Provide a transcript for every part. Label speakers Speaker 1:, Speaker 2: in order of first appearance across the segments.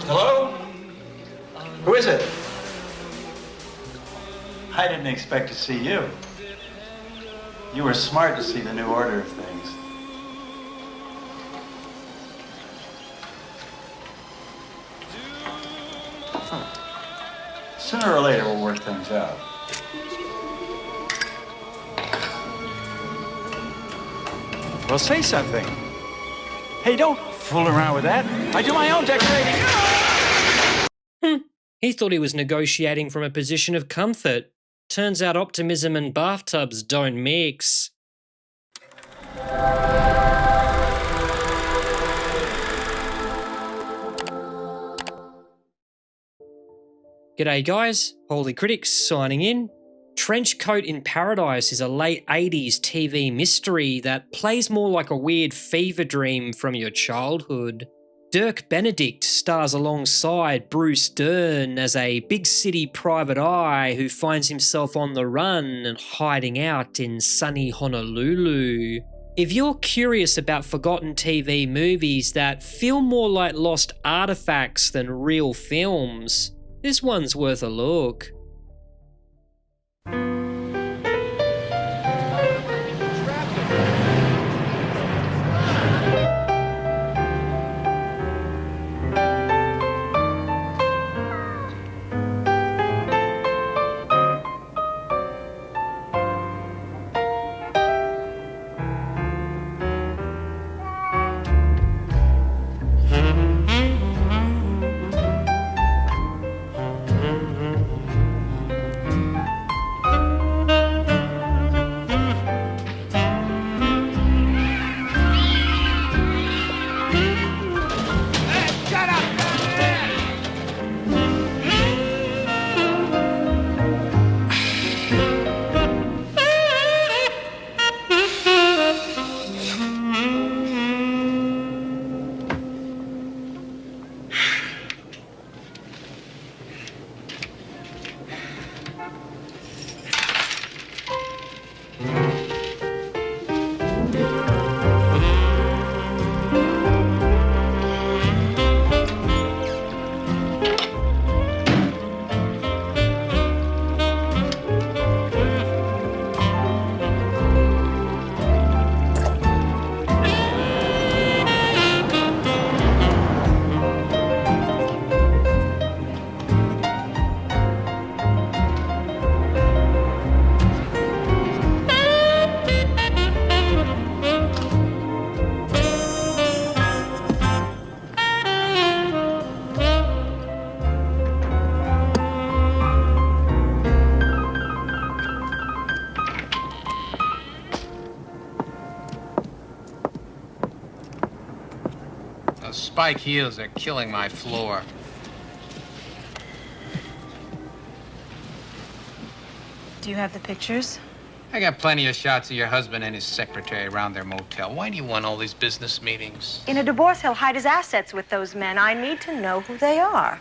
Speaker 1: Hello? Who is it? I didn't expect to see you. You were smart to see the new order of things. Sooner or later, we'll work things out. Well, say something. Hey, don't fool around with that. I do my own decorating.
Speaker 2: He thought he was negotiating from a position of comfort. Turns out optimism and bathtubs don't mix. G'day guys, Holy Critics signing in. Trenchcoat in Paradise is a late 80s TV mystery that plays more like a weird fever dream from your childhood. Dirk Benedict stars alongside Bruce Dern as a big city private eye who finds himself on the run and hiding out in sunny Honolulu. If you're curious about forgotten TV movies that feel more like lost artifacts than real films, this one's worth a look.
Speaker 3: Spike heels are killing my floor.
Speaker 4: Do you have the pictures?
Speaker 3: I got plenty of shots of your husband and his secretary around their motel. Why do you want all these business meetings?
Speaker 4: In a divorce, he'll hide his assets with those men. I need to know who they are.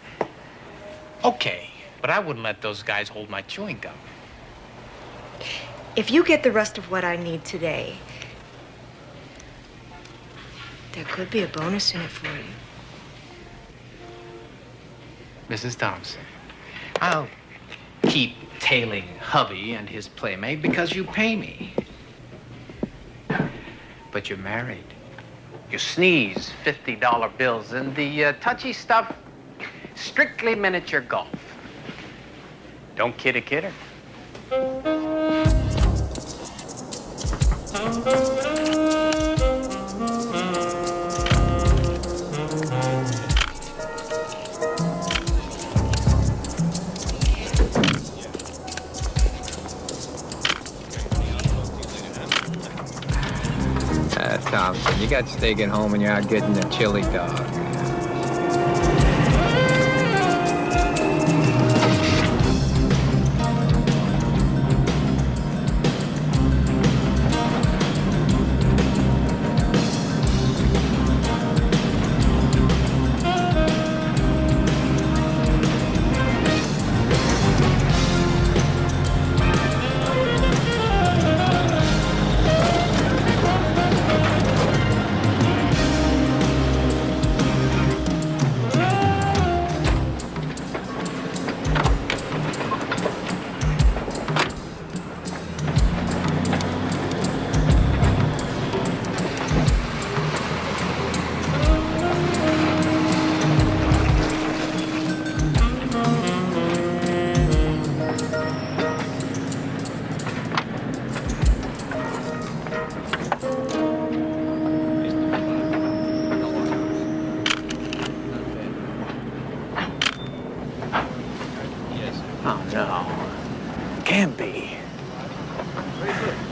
Speaker 3: Okay, but I wouldn't let those guys hold my chewing gum.
Speaker 4: If you get the rest of what I need today, there could be a bonus in it for you.
Speaker 3: Mrs. Thompson, I'll keep tailing hubby and his playmate because you pay me. But you're married. You sneeze $50 bills, and the touchy stuff, strictly miniature golf. Don't kid a kidder.
Speaker 5: Thompson, you got steak at home and you're out getting a chili dog.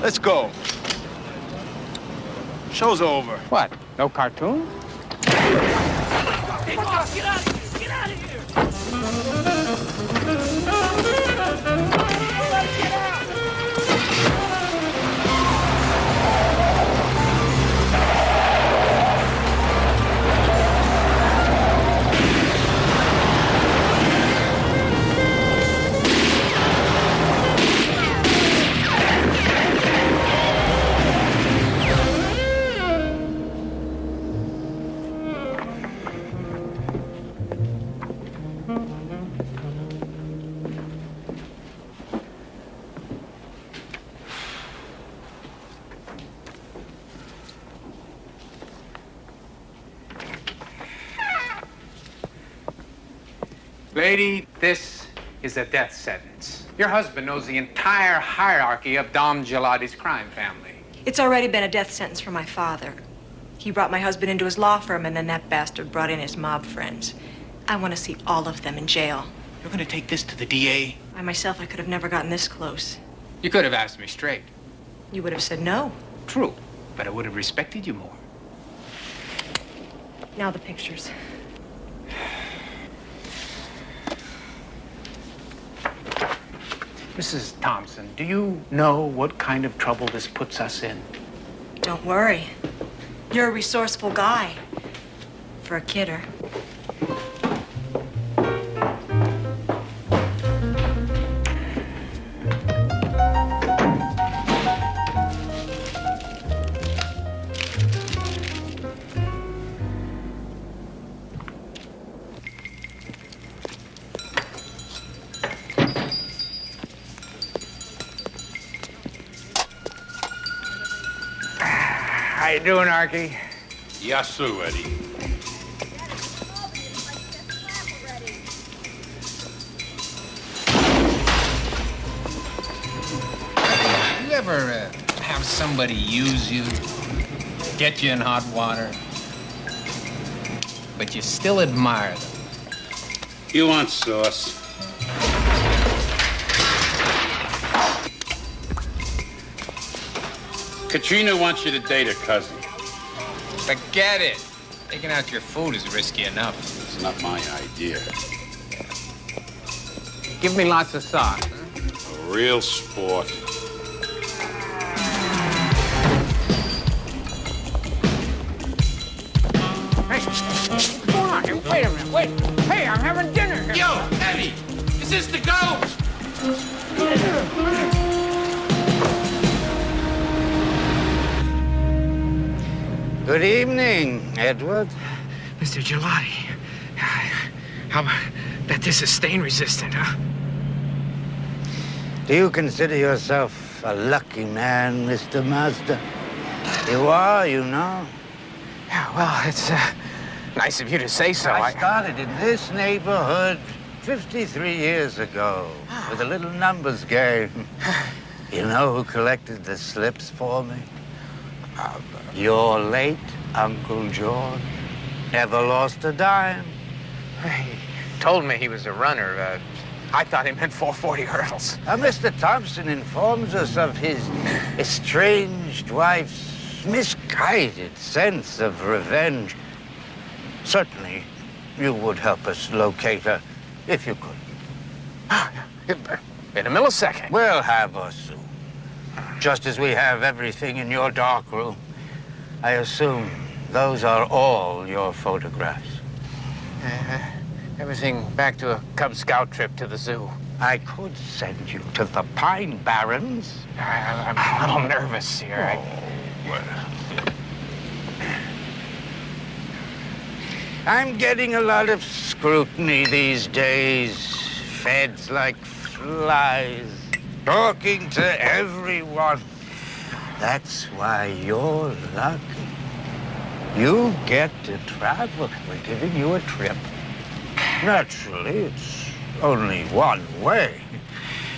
Speaker 1: Let's go. Show's over.
Speaker 3: What? No cartoon?
Speaker 6: Get out of here! Get out of here! Get out!
Speaker 3: Lady, this is a death sentence. Your husband knows the entire hierarchy of Dom Gelati's crime family.
Speaker 4: It's already been a death sentence for my father. He brought my husband into his law firm, and then that bastard brought in his mob friends. I want to see all of them in jail.
Speaker 3: You're gonna take this to the DA?
Speaker 4: I myself, I could have never gotten this close.
Speaker 3: You could have asked me straight.
Speaker 4: You would have said no.
Speaker 3: True, but I would have respected you more.
Speaker 4: Now the pictures.
Speaker 3: Mrs. Thompson, do you know what kind of trouble this puts us in?
Speaker 4: Don't worry. You're a resourceful guy. For a kidder.
Speaker 3: How you doing, Archie?
Speaker 7: Yasu, Eddie.
Speaker 5: You ever have somebody use you, get you in hot water, but you still admire them?
Speaker 7: You want sauce? Katrina wants you to date her cousin.
Speaker 5: Forget it. Taking out your food is risky enough.
Speaker 7: It's not my idea.
Speaker 3: Give me lots of sauce.
Speaker 7: A real sport.
Speaker 3: Hey, what's going on here? Wait a minute, wait. Hey, I'm having dinner here.
Speaker 7: Yo, Eddie, is this the go?
Speaker 8: Good evening, Edward.
Speaker 9: Mr. Gelati, how about that this is stain resistant, huh?
Speaker 8: Do you consider yourself a lucky man, Mr. Master? You are, you know.
Speaker 9: Yeah, well, it's nice of you to say so.
Speaker 8: I started in this neighborhood 53 years ago with a little numbers game. You know who collected the slips for me? Your late Uncle George. Never lost a dime.
Speaker 9: He told me he was a runner. I thought he meant 440 hurdles.
Speaker 8: Mr. Thompson informs us of his estranged wife's misguided sense of revenge. Certainly, you would help us locate her, if you could.
Speaker 9: In a millisecond.
Speaker 8: We'll have her soon. Just as we have everything in your dark room. I assume those are all your photographs.
Speaker 9: Everything back to a Cub Scout trip to the zoo.
Speaker 8: I could send you to the Pine Barrens.
Speaker 9: I'm a little nervous here.
Speaker 8: I'm getting a lot of scrutiny these days. Feds like flies, talking to everyone. That's why you're lucky. You get to travel. We're giving you a trip. Naturally, it's only one way.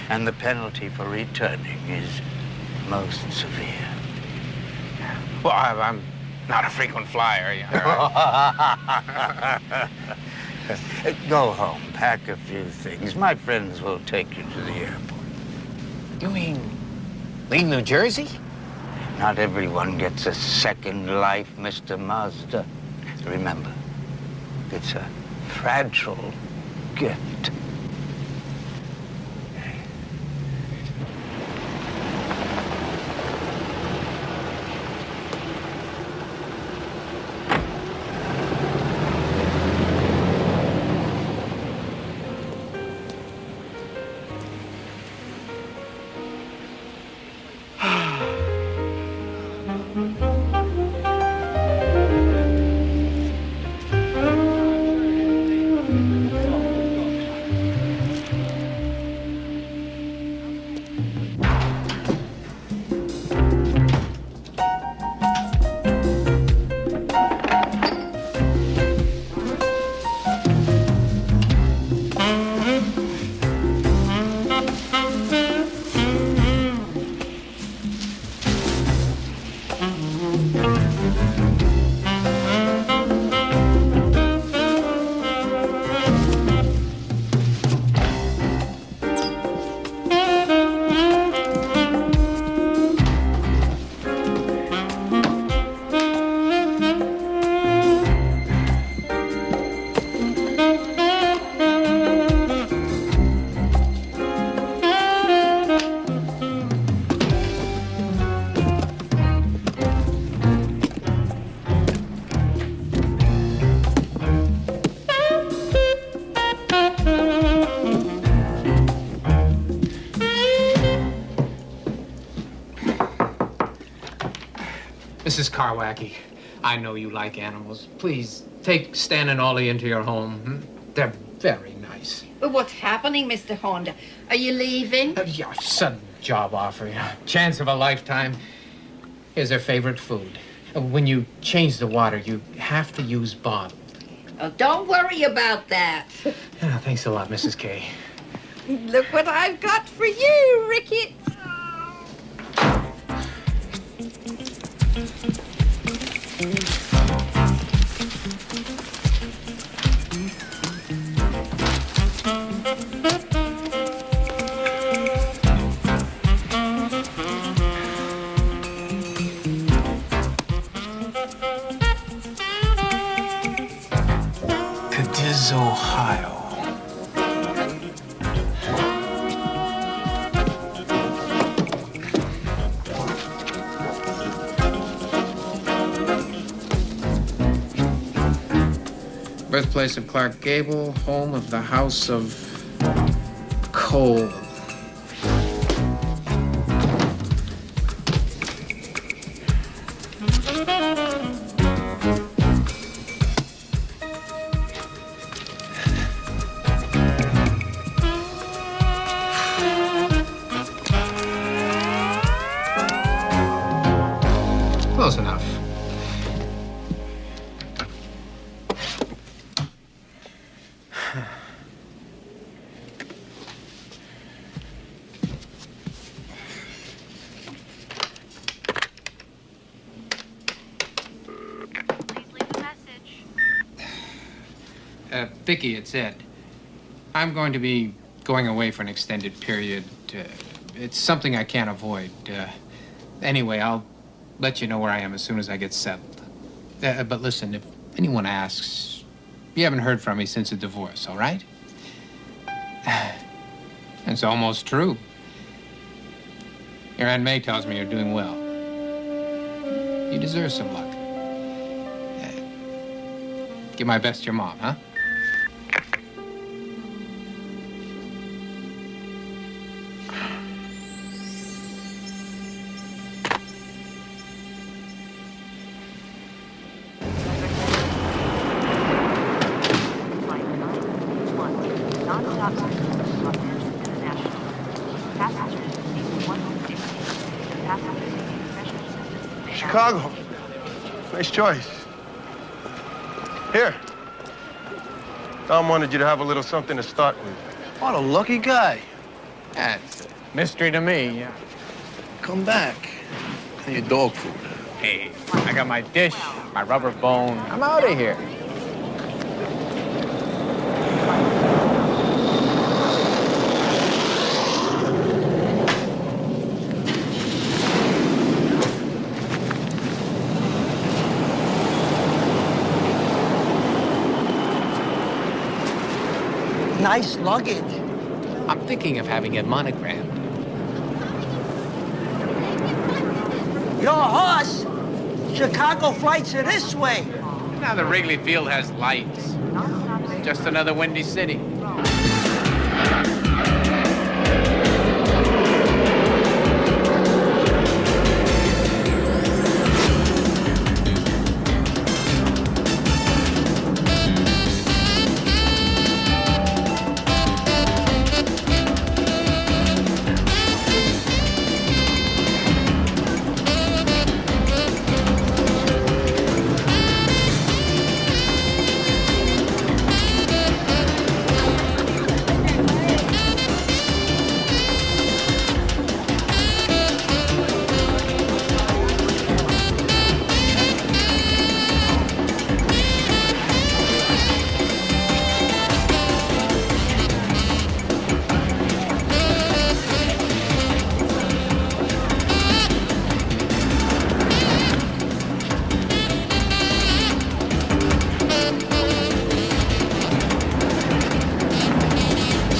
Speaker 8: And the penalty for returning is most severe.
Speaker 9: Well, I'm not a frequent flyer.
Speaker 8: Go home, pack a few things. My friends will take you to the airport.
Speaker 9: You mean leave New Jersey?
Speaker 8: Not everyone gets a second life, Mr. Master. Remember, it's a fragile gift.
Speaker 5: Mrs. Karwacki, I know you like animals. Please take Stan and Ollie into your home. They're very nice.
Speaker 10: But what's happening, Mr. Honda? Are you leaving?
Speaker 5: Yeah, sudden job offer, chance of a lifetime. Here's their favorite food. When you change the water, you have to use bottled.
Speaker 10: Oh, don't worry about that.
Speaker 5: Yeah, thanks a lot, Mrs. K.
Speaker 10: Look what I've got for you, Ricketts.
Speaker 11: Cadiz, Ohio.
Speaker 5: Birthplace of Clark Gable, home of the House of Cole. Close enough. Vicky, it's Ed. I'm going to be going away for an extended period. It's something I can't avoid. Anyway, I'll let you know where I am as soon as I get settled. But listen, if anyone asks, you haven't heard from me since the divorce, all right? It's almost true. Your Aunt May tells me you're doing well. You deserve some luck. Give my best to your mom, huh?
Speaker 12: Chicago. Nice choice. Here. Tom wanted you to have a little something to start with.
Speaker 11: What a lucky guy.
Speaker 5: That's a mystery to me, yeah.
Speaker 11: Come back. And your dog food.
Speaker 5: Hey, I got my dish, my rubber bone. I'm out of here.
Speaker 13: Nice luggage.
Speaker 5: I'm thinking of having it monogrammed.
Speaker 13: Your horse? Chicago flights are this way.
Speaker 3: Now the Wrigley Field has lights. Just another windy city.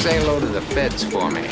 Speaker 3: Say hello to the feds for me.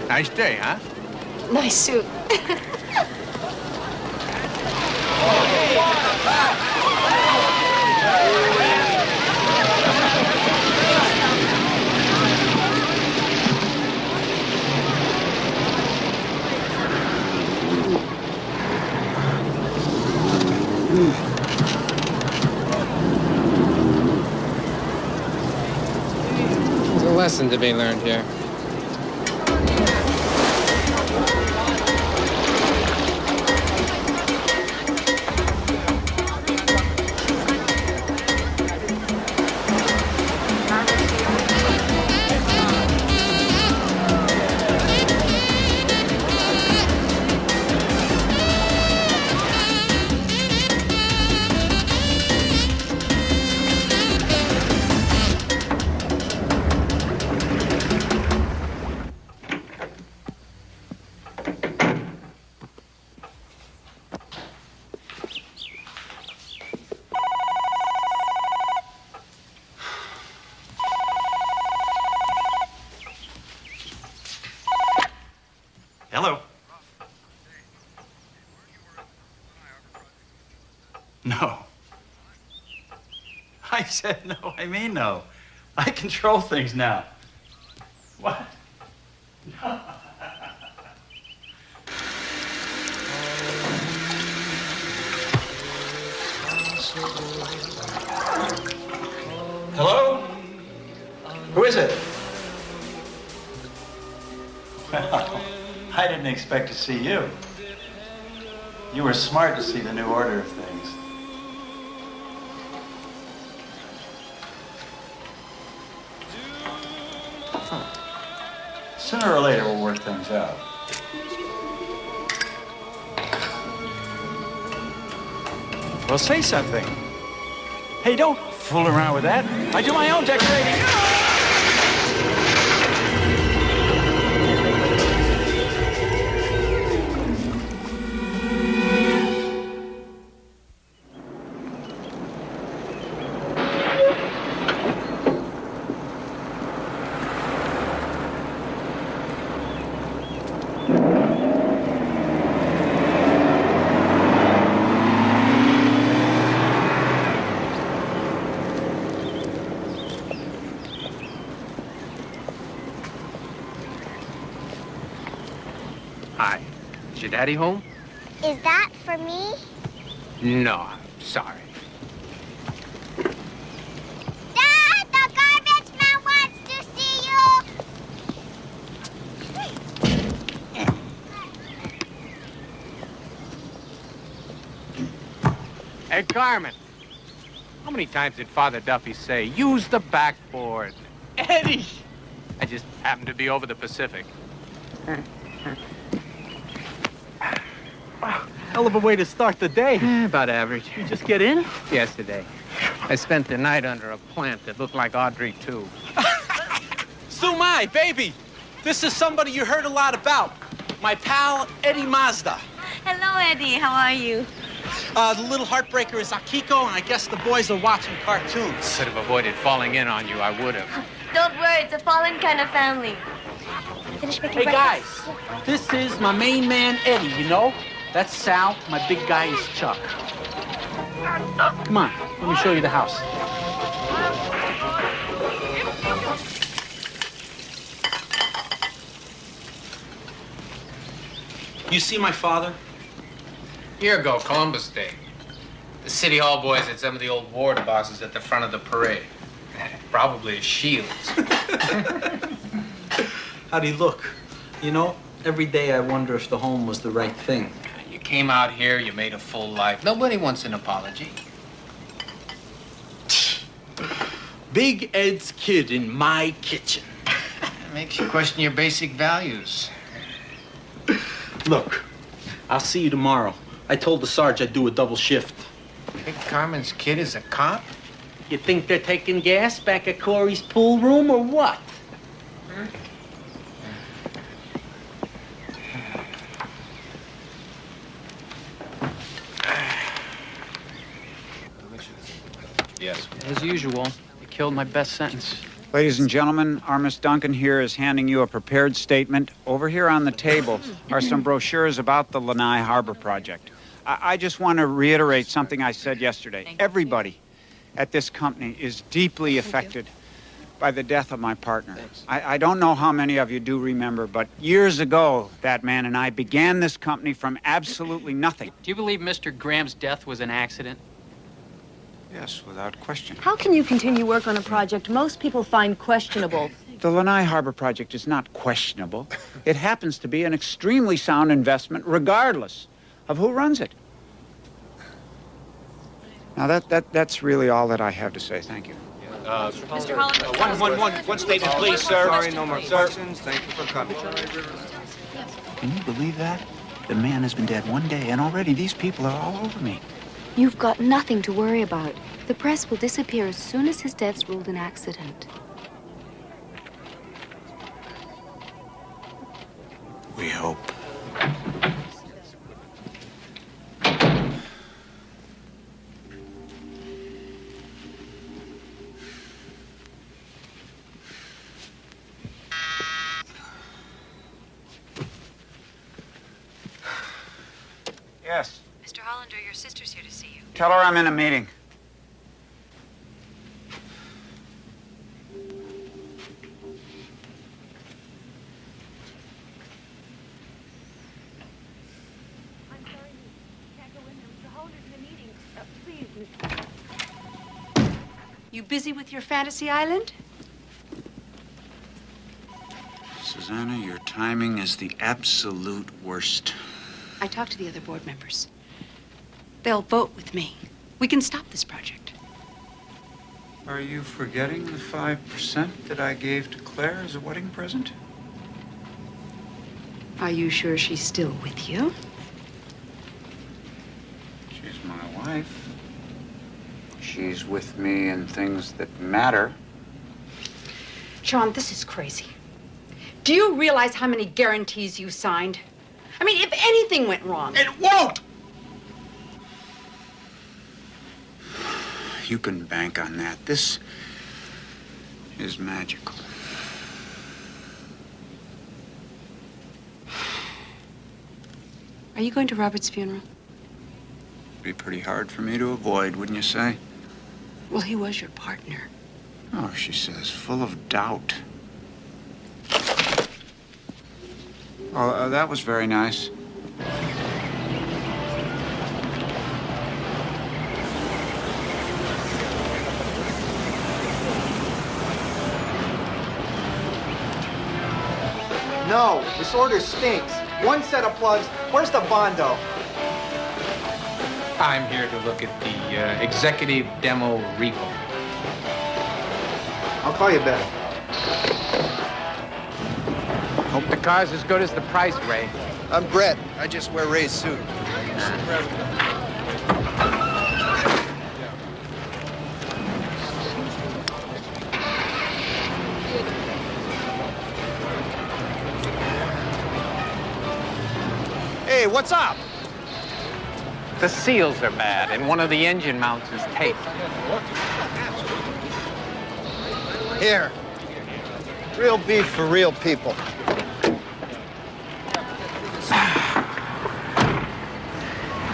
Speaker 7: Nice day, huh?
Speaker 10: Nice suit.
Speaker 5: There's a lesson to be learned here.
Speaker 1: Hello. No. I said no, I mean no. I control things now. What? No. Hello? Who is it? Well, I didn't expect to see you. You were smart to see the new order of things. Sooner or later, we'll work things out. Well, say something. Hey, don't fool around with that. I do my own decorating.
Speaker 5: Hi. Is your daddy home?
Speaker 14: Is that for me?
Speaker 5: No, I'm sorry.
Speaker 14: Dad, the garbage man wants to see you!
Speaker 3: Hey, Carmen. How many times did Father Duffy say, use the backboard?
Speaker 6: Eddie!
Speaker 3: I just happened to be over the Pacific.
Speaker 6: Wow, hell of a way to start the day.
Speaker 3: About average.
Speaker 6: You just get in?
Speaker 3: Yesterday. I spent the night under a plant that looked like Audrey, too.
Speaker 6: Sumai, baby! This is somebody you heard a lot about. My pal, Eddie Mazda.
Speaker 14: Hello, Eddie. How are you?
Speaker 6: The little heartbreaker is Akiko, and I guess the boys are watching cartoons.
Speaker 3: Could have avoided falling in on you, I would have.
Speaker 14: Don't worry, it's a fallen kind of family. Finish making
Speaker 6: Hey, guys,
Speaker 14: breakfast?
Speaker 6: this is my main man, Eddie, you know? That's Sal, my big guy is Chuck. Come on, let me show you the house. You see my father?
Speaker 5: Year ago, Columbus Day. The City Hall boys had some of the old war boxes at the front of the parade. Probably as shields.
Speaker 6: How'd he look? You know, every day I wonder if the home was the right thing.
Speaker 5: You came out here, you made a full life. Nobody wants an apology.
Speaker 6: Big Ed's kid in my kitchen.
Speaker 5: It makes you question your basic values.
Speaker 6: Look, I'll see you tomorrow. I told the Sarge I'd do a double shift.
Speaker 5: Big Carmen's kid is a cop?
Speaker 6: You think they're taking gas back at Corey's pool room or what?
Speaker 5: Yes.
Speaker 3: As usual, you killed my best sentence.
Speaker 15: Ladies and gentlemen, our Miss Duncan here is handing you a prepared statement. Over here on the table are some brochures about the Lanai Harbor project. I just want to reiterate something I said yesterday. Everybody at this company is deeply affected by the death of my partner. I don't know how many of you do remember, but years ago, that man and I began this company from absolutely nothing.
Speaker 3: Do you believe Mr. Graham's death was an accident?
Speaker 15: Yes, without question.
Speaker 16: How can you continue work on a project most people find questionable?
Speaker 15: The Lanai Harbor project is not questionable. It happens to be an extremely sound investment, regardless of who runs it. Now, that's really all that I have to say. Thank you.
Speaker 14: Mr. Holland.
Speaker 8: One statement, please, sir. Sorry, no more questions. Thank you for coming.
Speaker 15: Can you believe that? The man has been dead one day, and already these people are all over me.
Speaker 17: You've got nothing to worry about. The press will disappear as soon as his death's ruled an accident.
Speaker 15: We hope. Yes.
Speaker 4: Mr. Hollander, your sister's here to see you.
Speaker 15: Tell her I'm in a meeting.
Speaker 16: I'm sorry, you can't go in there. Mr. Hollander's in a meeting. Please, Mr.
Speaker 4: You busy with your fantasy island?
Speaker 15: Susanna, your timing is the absolute worst.
Speaker 4: I talked to the other board members. They'll vote with me. We can stop this project.
Speaker 15: Are you forgetting the 5% that I gave to Claire as a wedding present?
Speaker 4: Are you sure she's still with you?
Speaker 15: She's my wife. She's with me in things that matter.
Speaker 18: Sean, this is crazy. Do you realize how many guarantees you signed? I mean, if anything went wrong...
Speaker 15: It won't! You can bank on that. This is magical.
Speaker 4: Are you going to Robert's funeral?
Speaker 15: Be pretty hard for me to avoid, wouldn't you say?
Speaker 4: Well, he was your partner.
Speaker 15: Oh, she says, full of doubt. Oh, that was very nice.
Speaker 19: No, this order stinks. One set of plugs. Where's the Bondo?
Speaker 5: I'm here to look at the executive demo repo.
Speaker 19: I'll call you back.
Speaker 3: Hope the car's as good as the price, Ray.
Speaker 11: I'm Brett. I just wear Ray's suit.
Speaker 19: Hey, what's up?
Speaker 3: The seals are bad, and one of the engine mounts is taped.
Speaker 19: Here. Real beef for real people.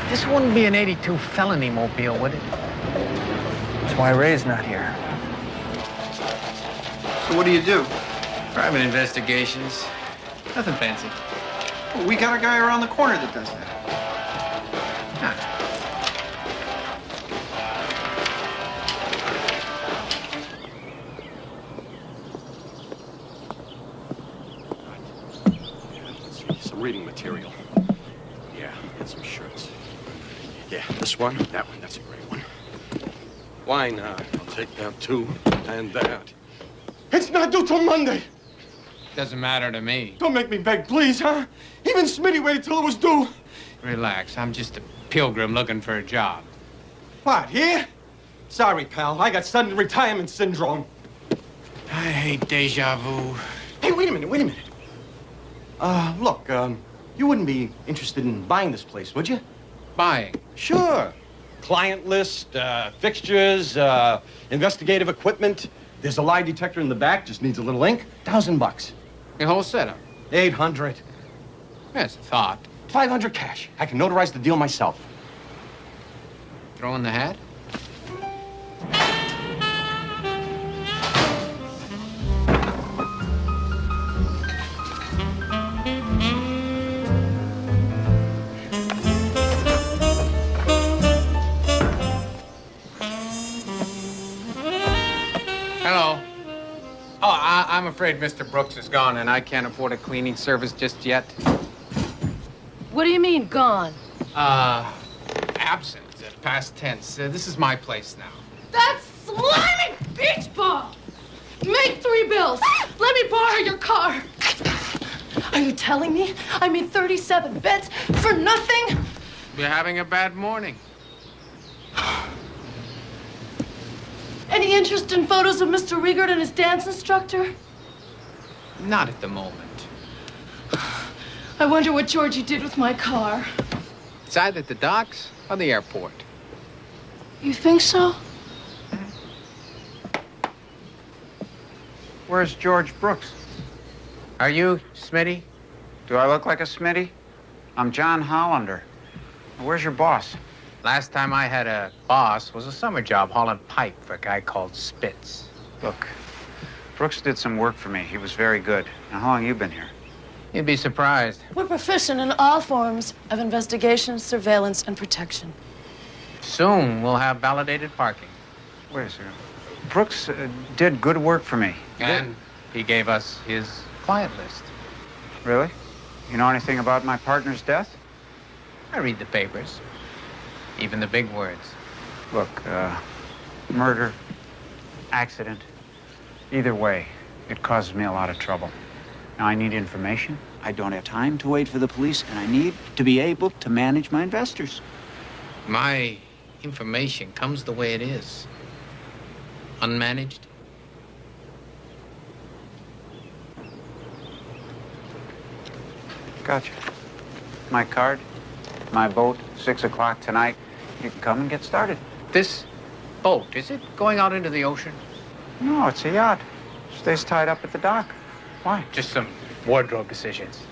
Speaker 3: This wouldn't be an 82 felony mobile, would it?
Speaker 19: That's why Ray's not here. So what do you do?
Speaker 5: Private investigations. Nothing fancy.
Speaker 19: Well, we got a guy around the corner that does that.
Speaker 12: Some reading material. Yeah, and some shirts. Yeah, this one, that one, that's a great one. Wine, I'll take that too, and that. It's not due till Monday.
Speaker 5: Doesn't matter to me.
Speaker 12: Don't make me beg, please, huh? Even Smitty waited till it was due.
Speaker 5: Relax. I'm just a pilgrim looking for a job.
Speaker 12: What, here? Sorry, pal. I got sudden retirement syndrome.
Speaker 5: I hate deja vu.
Speaker 12: Hey, wait a minute. Look, you wouldn't be interested in buying this place, would you?
Speaker 5: Buying?
Speaker 12: Sure. Client list, fixtures, investigative equipment. There's a lie detector in the back, just needs a little ink. $1,000.
Speaker 5: The whole setup?
Speaker 12: 800.
Speaker 5: That's a thought.
Speaker 12: 500 cash. I can notarize the deal myself.
Speaker 5: Throw in the hat? Hello. Oh, I'm afraid Mr. Brooks is gone, and I can't afford a cleaning service just yet.
Speaker 20: What do you mean, gone?
Speaker 5: Absent, past tense. This is my place now.
Speaker 20: That slimy beach ball! Make 3 bills. Let me borrow your car. Are you telling me I made 37 bets for nothing?
Speaker 5: You're having a bad morning.
Speaker 20: Any interest in photos of Mr. Riegert and his dance instructor?
Speaker 5: Not at the moment.
Speaker 20: I wonder what Georgie did with my car.
Speaker 5: It's either at the docks or the airport.
Speaker 20: You think so?
Speaker 15: Where's George Brooks?
Speaker 5: Are you Smitty?
Speaker 15: Do I look like a Smitty? I'm John Hollander. Where's your boss?
Speaker 3: Last time I had a boss was a summer job hauling pipe for a guy called Spitz.
Speaker 15: Look, Brooks did some work for me. He was very good. Now, how long have you been here?
Speaker 3: You'd be surprised.
Speaker 20: We're proficient in all forms of investigation, surveillance, and protection.
Speaker 3: Soon we'll have validated parking.
Speaker 15: Wait a second. Brooks did good work for me.
Speaker 3: And he gave us his client list.
Speaker 15: Really? You know anything about my partner's death?
Speaker 3: I read the papers. Even the big words.
Speaker 15: Look, murder, accident, either way, it causes me a lot of trouble. Now, I need information. I don't have time to wait for the police, and I need to be able to manage my investors.
Speaker 3: My information comes the way it is. Unmanaged.
Speaker 15: Gotcha. My card, my boat, 6 o'clock tonight. You can come and get started.
Speaker 3: This boat, is it going out into the ocean?
Speaker 15: No, it's a yacht. Stays tied up at the dock. Why?
Speaker 3: Just some wardrobe decisions.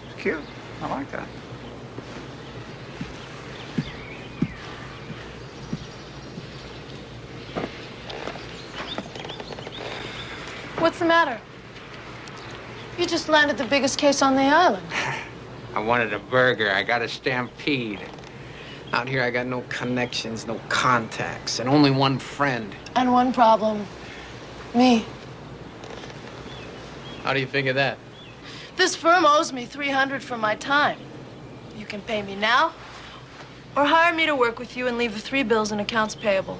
Speaker 15: It's cute. I like that.
Speaker 20: What's the matter? You just landed the biggest case on the island.
Speaker 3: I wanted a burger. I got a stampede. Out here, I got no connections, no contacts, and only one friend.
Speaker 20: And one problem. Me.
Speaker 3: How do you figure that?
Speaker 20: This firm owes me $300 for my time. You can pay me now, Or hire me to work with you and leave the 3 bills in accounts payable.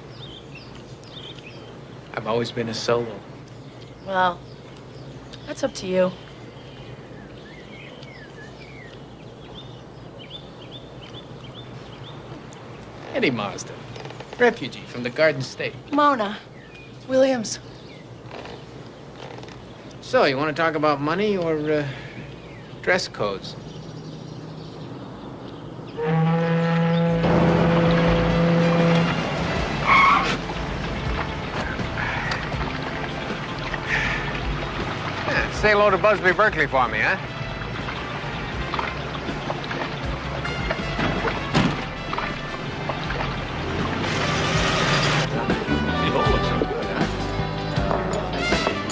Speaker 5: I've always been a solo.
Speaker 20: Well, that's up to you.
Speaker 5: Eddie Mazda, refugee from the Garden State.
Speaker 20: Mona Williams.
Speaker 5: So, you want to talk about money or dress codes?
Speaker 3: Say hello to Busby Berkeley for me, huh?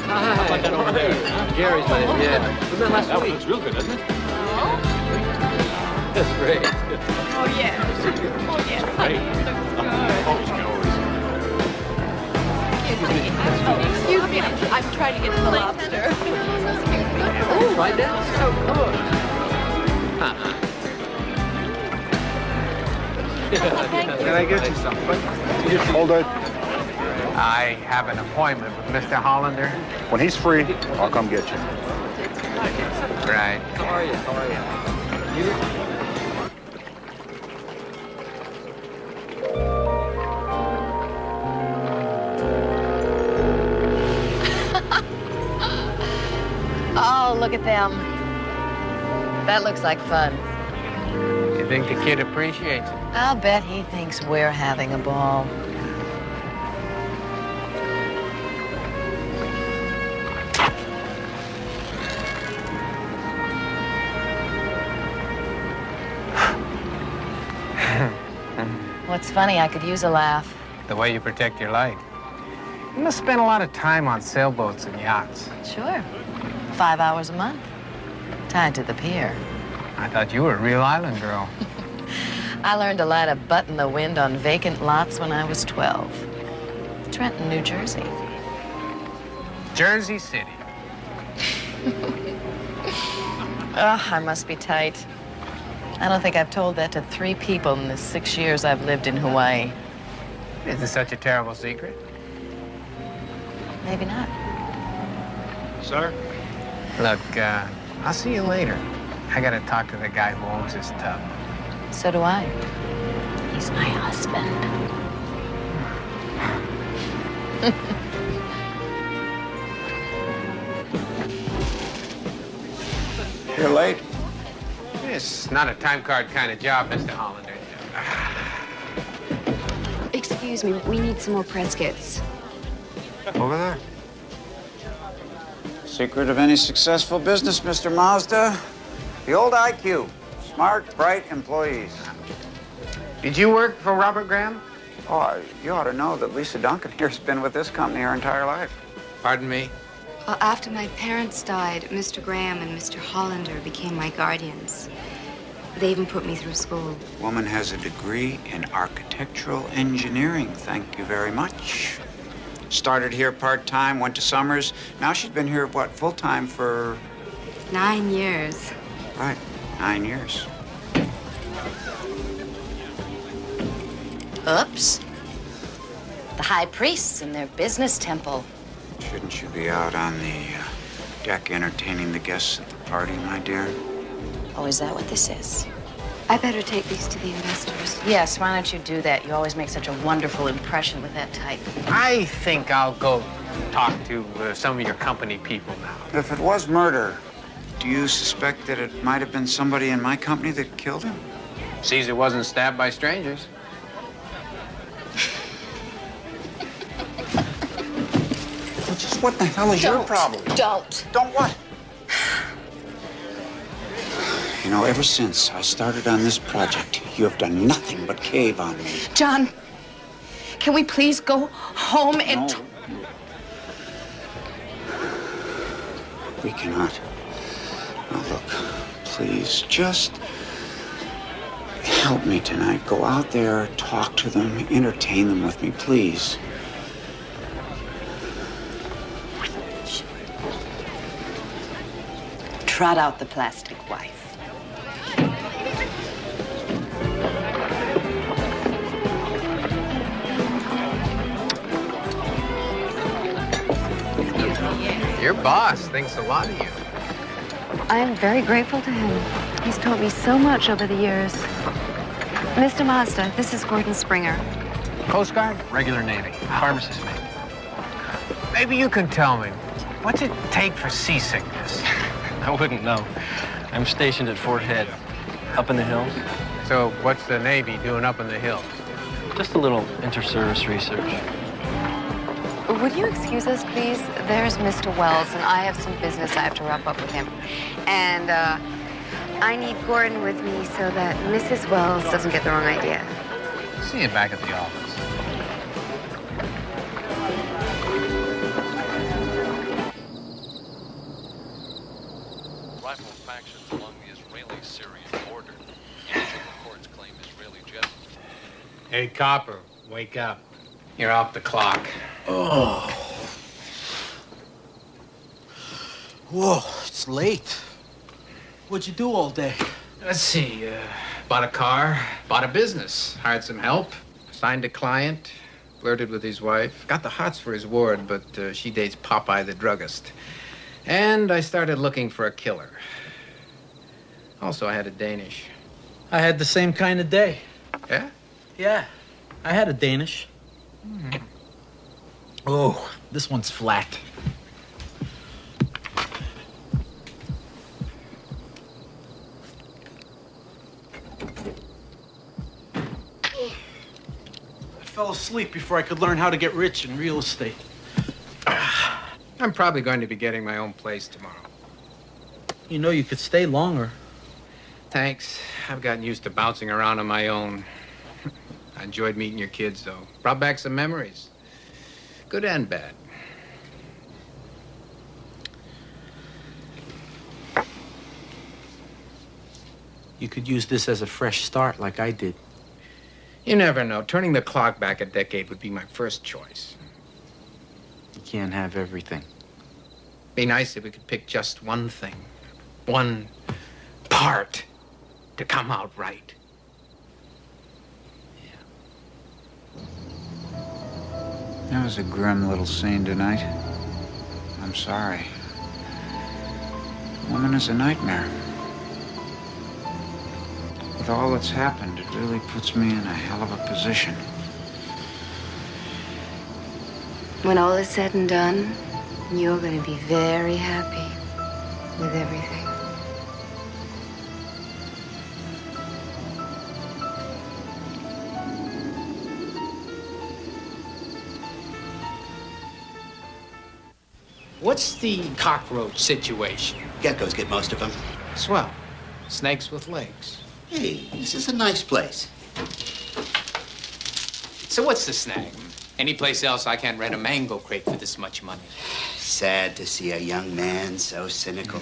Speaker 6: How about that over there? Gary's my yeah. Was that last week? That looks real good, doesn't it?
Speaker 20: Oh?
Speaker 6: That's great.
Speaker 20: Oh, yeah. Oh, yes.
Speaker 6: Great.
Speaker 20: Excuse me, I'm trying to get to the lobster.
Speaker 6: Oh, right down. So good.
Speaker 3: Can I get you something?
Speaker 19: Hold it.
Speaker 3: I have an appointment with Mr. Hollander.
Speaker 19: When he's free, I'll come get you.
Speaker 3: Right.
Speaker 6: How are you? How are you? You?
Speaker 10: Oh, look at them. That looks like fun.
Speaker 3: You think the kid appreciates it?
Speaker 10: I'll bet he thinks we're having a ball. What's funny, I could use a laugh.
Speaker 3: The way you protect your light. You must spend a lot of time on sailboats and yachts.
Speaker 10: Sure. 5 hours a month. Tied to the pier.
Speaker 3: I thought you were a real island girl.
Speaker 10: I learned to light a butt in the wind on vacant lots when I was 12. Trenton, New Jersey.
Speaker 3: Jersey City.
Speaker 10: Oh, I must be tight. I don't think I've told that to 3 people in the 6 years I've lived in Hawaii.
Speaker 3: Is it such a terrible secret?
Speaker 10: Maybe not.
Speaker 3: Sir? Look, I'll see you later. I gotta talk to the guy who owns this tub.
Speaker 10: So do I. He's my husband.
Speaker 15: You're late.
Speaker 3: It's not a time card kind of job, Mr. Hollander.
Speaker 17: Excuse me, we need some more press kits.
Speaker 15: Over there. Secret of any successful business, Mr. Mazda? The old IQ. Smart, bright employees.
Speaker 3: Did you work for Robert Graham?
Speaker 15: Oh, you ought to know that Lisa Duncan here's been with this company her entire life.
Speaker 3: Pardon me?
Speaker 17: Well, after my parents died, Mr. Graham and Mr. Hollander became my guardians. They even put me through school.
Speaker 15: Woman has a degree in architectural engineering. Thank you very much. Started here part-time, went to Summers. Now she's been here, what, full-time for...
Speaker 17: 9 years.
Speaker 15: Right, 9 years.
Speaker 10: Oops. The high priests in their business temple.
Speaker 15: Shouldn't you be out on the deck entertaining the guests at the party, my dear?
Speaker 10: Oh, is that what this is?
Speaker 17: I better take these to the investors.
Speaker 10: Yes, why don't you do that? You always make such a wonderful impression with that type.
Speaker 3: I think I'll go talk to some of your company people now.
Speaker 15: If it was murder, do you suspect that it might have been somebody in my company that killed him?
Speaker 3: Caesar wasn't stabbed by strangers.
Speaker 15: Well, just what the hell is your problem?
Speaker 10: Don't.
Speaker 15: Don't what? You know, ever since I started on this project, you have done nothing but cave on me.
Speaker 18: John, can we please go home and...
Speaker 15: No. We cannot. Now, look, please, just help me tonight. Go out there, talk to them, entertain them with me, please.
Speaker 10: Trot out the plastic wife.
Speaker 5: Your boss thinks a lot of you.
Speaker 17: I am very grateful to him. He's taught me so much over the years. Mr. Mazda, this is Gordon Springer.
Speaker 5: Coast Guard?
Speaker 3: Regular Navy. Pharmacist mate.
Speaker 5: Maybe you can tell me, what's it take for seasickness?
Speaker 12: I wouldn't know. I'm stationed at Fort Head, up in the hills.
Speaker 5: So what's the Navy doing up in the hills?
Speaker 12: Just a little inter-service research.
Speaker 17: Would you excuse us, please? There's Mr. Wells, and I have some business I have to wrap up with him. And I need Gordon with me so that Mrs. Wells doesn't get the wrong idea.
Speaker 5: See you back at the office.
Speaker 21: Rival factions along the Israeli-Syrian border. Each reports claim Israeli jets.
Speaker 5: Hey, Copper, wake up. You're off the clock.
Speaker 6: Oh. Whoa, it's late. What'd you do all day?
Speaker 5: Let's see, bought a car, bought a business, hired some help, signed a client, flirted with his wife, got the hots for his ward, but she dates Popeye the druggist. And I started looking for a killer. Also, I had a Danish.
Speaker 6: I had the same kind of day.
Speaker 5: Yeah?
Speaker 6: Yeah, I had a Danish. Oh, this one's flat. I fell asleep before I could learn how to get rich in real estate.
Speaker 5: I'm probably going to be getting my own place tomorrow.
Speaker 6: You know, you could stay longer.
Speaker 5: Thanks. I've gotten used to bouncing around on my own. I enjoyed meeting your kids, though. Brought back some memories. Good and bad.
Speaker 6: You could use this as a fresh start like I did.
Speaker 5: You never know. Turning the clock back a decade would be my first choice.
Speaker 6: You can't have everything.
Speaker 5: Be nice if we could pick just one thing. One part to come out right.
Speaker 15: That was a grim little scene tonight. I'm sorry. Woman is a nightmare. With all that's happened, it really puts me in a hell of a position.
Speaker 17: When all is said and done, you're going to be very happy with everything.
Speaker 5: What's the cockroach situation?
Speaker 22: Geckos get most of them.
Speaker 5: Swell. Snakes with legs.
Speaker 22: Hey, this is a nice place.
Speaker 5: So what's the snag? Anyplace else I can't rent a mango crate for this much money.
Speaker 22: Sad to see a young man so cynical.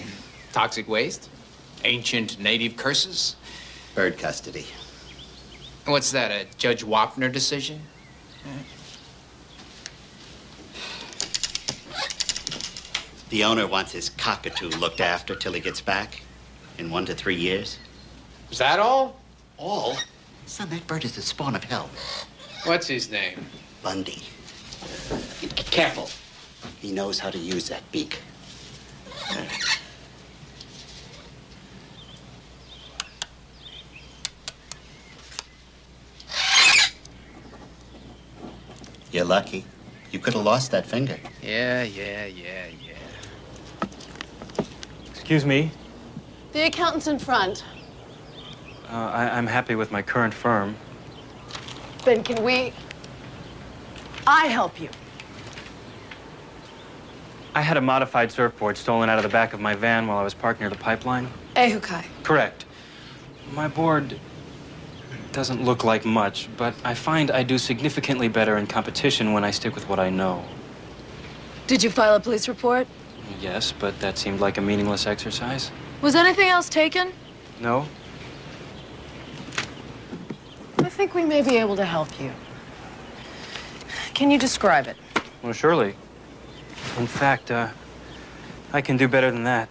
Speaker 5: Toxic waste? Ancient native curses?
Speaker 22: Bird custody.
Speaker 5: What's that, a Judge Wapner decision?
Speaker 22: The owner wants his cockatoo looked after till he gets back in 1 to 3 years.
Speaker 5: Is that all?
Speaker 22: All? Son, that bird is the spawn of hell.
Speaker 5: What's his name?
Speaker 22: Bundy. Careful. He knows how to use that beak. You're lucky. You could have lost that finger.
Speaker 5: Yeah.
Speaker 23: Excuse me.
Speaker 20: The accountant's in front.
Speaker 23: I'm happy with my current firm.
Speaker 20: Then can we... I help you.
Speaker 23: I had a modified surfboard stolen out of the back of my van while I was parked near the pipeline.
Speaker 20: Ehukai.
Speaker 23: Correct. My board doesn't look like much, but I find I do significantly better in competition when I stick with what I know.
Speaker 20: Did you file a police report?
Speaker 23: Yes, but that seemed like a meaningless exercise.
Speaker 20: Was anything else taken?
Speaker 23: No?
Speaker 20: I think we may be able to help you. Can you describe it?
Speaker 23: Well, surely. In fact, I can do better than that.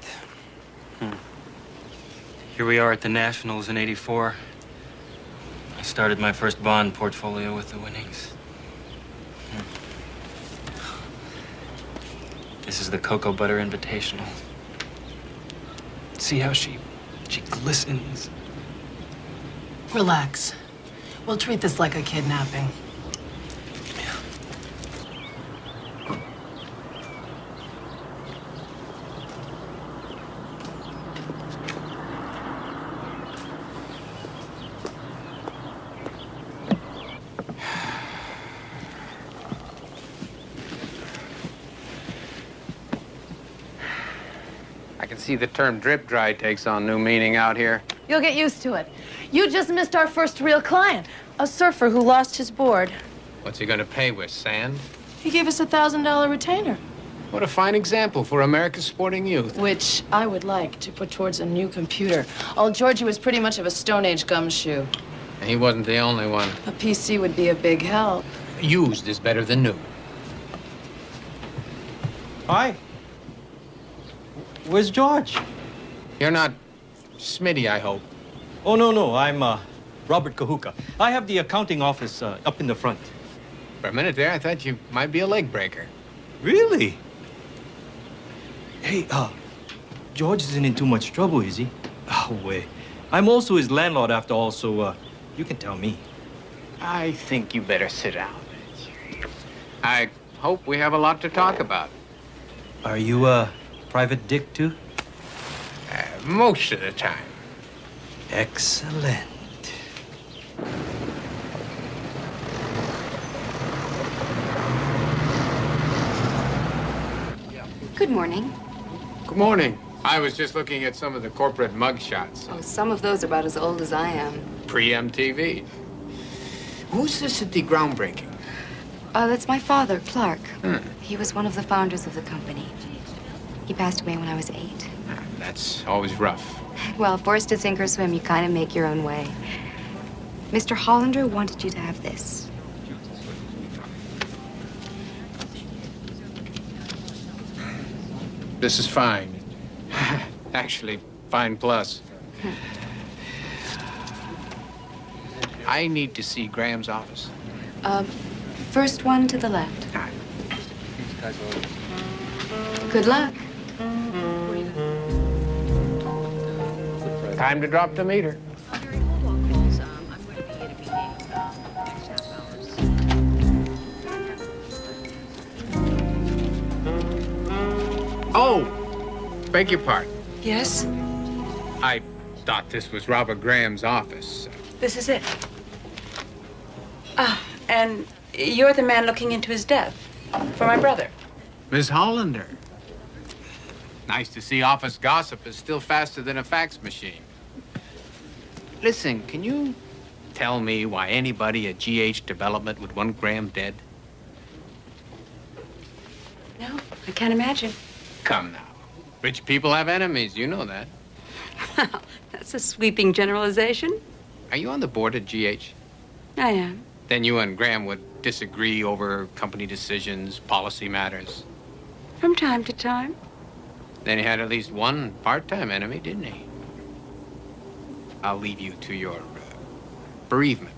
Speaker 23: Here we are at the Nationals in '84. I started my first bond portfolio with the winnings. This is the cocoa butter invitational. See how she glistens.
Speaker 20: Relax. We'll treat this like a kidnapping.
Speaker 3: I can see the term drip dry takes on new meaning out here.
Speaker 20: You'll get used to it. You just missed our first real client, a surfer who lost his board.
Speaker 3: What's he gonna pay with, sand?
Speaker 20: He gave us a $1,000 retainer.
Speaker 3: What a fine example for America's sporting youth.
Speaker 20: Which I would like to put towards a new computer. Old Georgie was pretty much of a Stone Age gumshoe.
Speaker 3: He wasn't the only one.
Speaker 20: A PC would be a big help.
Speaker 3: Used is better than new.
Speaker 1: Hi. Where's George?
Speaker 3: You're not Smitty, I hope.
Speaker 1: Oh, no. I'm Robert Kahuka. I have the accounting office up in the front.
Speaker 3: For a minute there, I thought you might be a leg breaker.
Speaker 1: Really? Hey, George isn't in too much trouble, is he? Oh, wait. I'm also his landlord after all, so you can tell me.
Speaker 3: I think you better sit down. I hope we have a lot to talk about.
Speaker 1: Are you a private dick, too?
Speaker 3: Most of the time.
Speaker 1: Excellent.
Speaker 17: Good morning.
Speaker 3: Good morning. I was just looking at some of the corporate mug shots.
Speaker 17: Oh, some of those are about as old as I am.
Speaker 3: Pre-MTV. Who's this at the groundbreaking?
Speaker 17: That's my father, Clark. He was one of the founders of the company. He passed away when I was 8.
Speaker 3: That's always rough.
Speaker 17: Well, forced to sink or swim, you kind of make your own way. Mr. Hollander wanted you to have this.
Speaker 3: This is fine. Actually, fine plus. I need to see Graham's office.
Speaker 17: First one to the left. Good luck.
Speaker 3: Time to drop the meter. Oh, beg your pardon.
Speaker 4: Yes?
Speaker 3: I thought this was Robert Graham's office.
Speaker 2: This is it. Ah, and you're the man looking into his death for my brother.
Speaker 3: Miss Hollander. Nice to see office gossip is still faster than a fax machine. Listen, can you tell me why anybody at GH Development would want Graham dead?
Speaker 2: No, I can't imagine.
Speaker 3: Come now. Rich people have enemies, you know that.
Speaker 2: That's a sweeping generalization.
Speaker 3: Are you on the board at GH?
Speaker 2: I am.
Speaker 3: Then you and Graham would disagree over company decisions, policy matters.
Speaker 2: From time to time.
Speaker 3: Then he had at least one part-time enemy, didn't he? I'll leave you to your bereavement.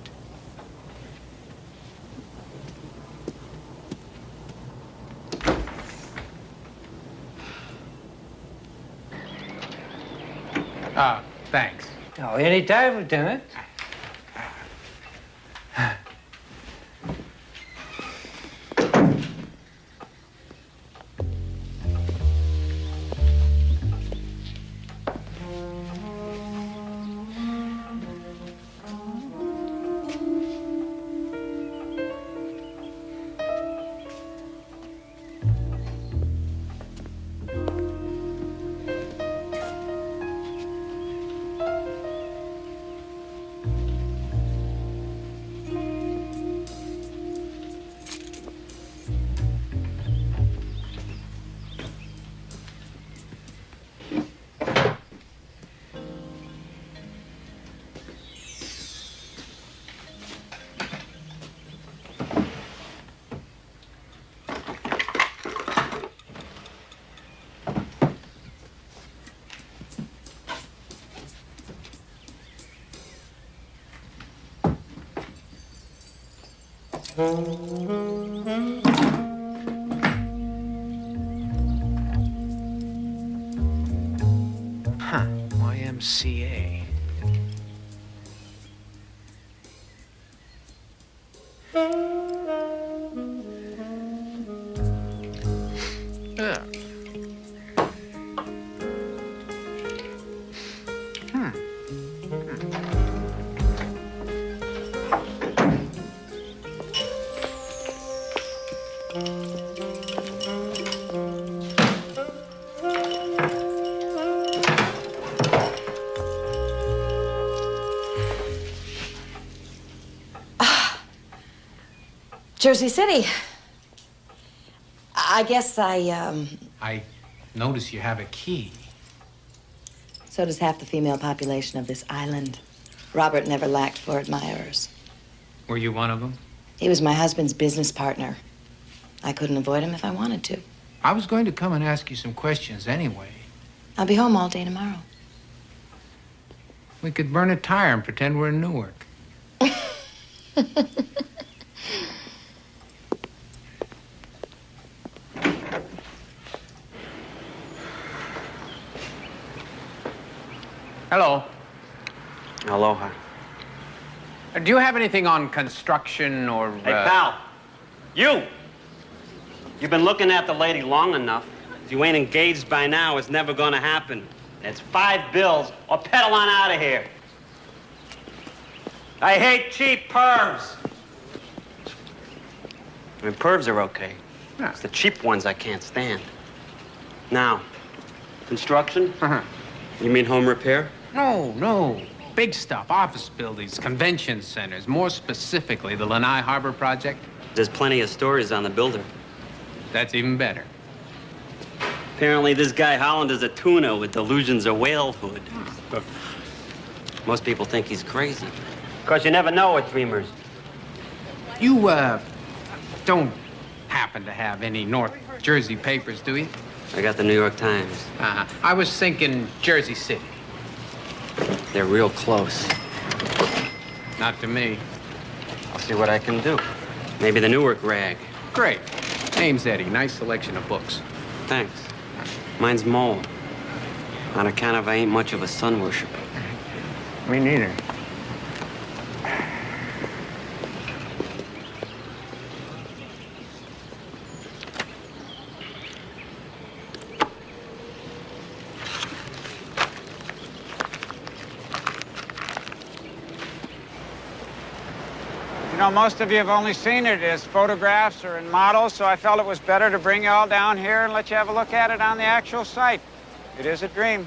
Speaker 3: Thanks.
Speaker 9: Oh, anytime, Lieutenant.
Speaker 5: YMCA. Yeah.
Speaker 10: Jersey City. I guess
Speaker 5: I notice you have a key.
Speaker 10: So does half the female population of this island. Robert never lacked for admirers.
Speaker 5: Were you one of them?
Speaker 10: He was my husband's business partner. I couldn't avoid him if I wanted to.
Speaker 5: I was going to come and ask you some questions anyway.
Speaker 10: I'll be home all day tomorrow.
Speaker 5: We could burn a tire and pretend we're in Newark. Hello.
Speaker 7: Aloha.
Speaker 5: Do you have anything on construction or...
Speaker 7: Hey, pal. You! You've been looking at the lady long enough. If you ain't engaged by now, it's never gonna happen. It's 5 bills or pedal on out of here. I hate cheap pervs. I mean, pervs are okay.
Speaker 5: Yeah.
Speaker 7: It's the cheap ones I can't stand. Now, construction? You mean home repair?
Speaker 5: No. Big stuff. Office buildings, convention centers. More specifically, the Lanai Harbor project.
Speaker 7: There's plenty of stories on the builder.
Speaker 5: That's even better.
Speaker 7: Apparently, this guy Holland is a tuna with delusions of whalehood. But most people think he's crazy. Because you never know with dreamers.
Speaker 5: You, don't happen to have any North Jersey papers, do you?
Speaker 7: I got the New York Times.
Speaker 5: I was thinking Jersey City.
Speaker 7: They're real close.
Speaker 5: Not to me.
Speaker 7: I'll see what I can do. Maybe the Newark rag.
Speaker 5: Great. Name's Eddie. Nice selection of books.
Speaker 7: Thanks. Mine's Mole. On account of I ain't much of a sun worshiper.
Speaker 5: Me neither.
Speaker 15: You know, most of you have only seen it as photographs or in models, so I felt it was better to bring you all down here and let you have a look at it on the actual site. It is a dream.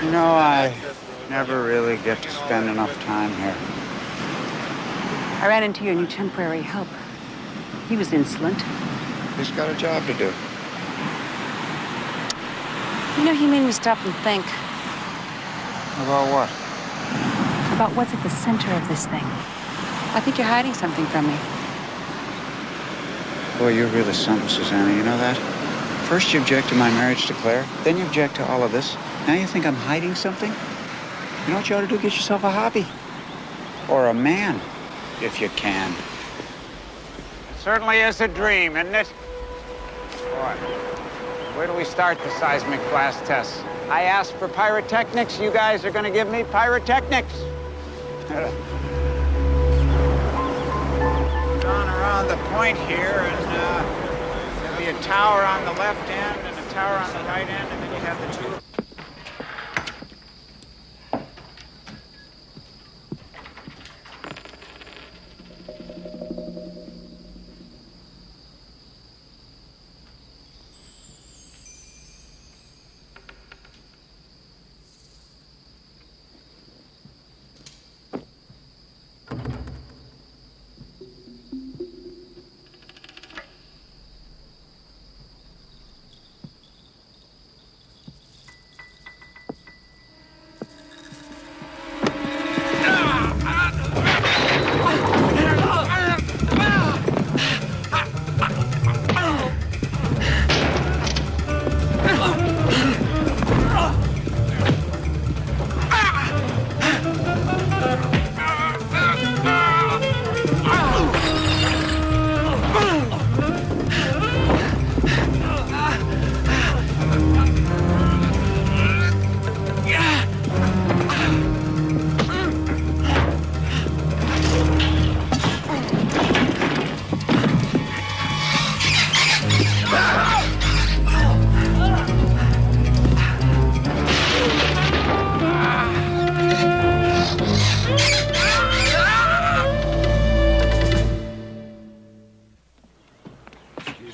Speaker 15: You know, I never really get to spend enough time here.
Speaker 18: I ran into your new temporary help. He was insolent.
Speaker 15: He's got a job to do.
Speaker 18: You know, he made me stop and think
Speaker 15: About what?
Speaker 18: about what's at the center of this thing. I think you're hiding something from me.
Speaker 15: Boy, you're really something, Susanna. You know that? First you object to my marriage to Claire, then you object to all of this. Now you think I'm hiding something? You know what you ought to do? Get yourself a hobby. Or a man, if you can. It certainly is a dream, isn't it? Boy, where do we start the seismic blast tests? I asked for pyrotechnics. You guys are going to give me pyrotechnics. Gone around the point here, and there'll be a tower on the left end and a tower on the right end, and then you have the two.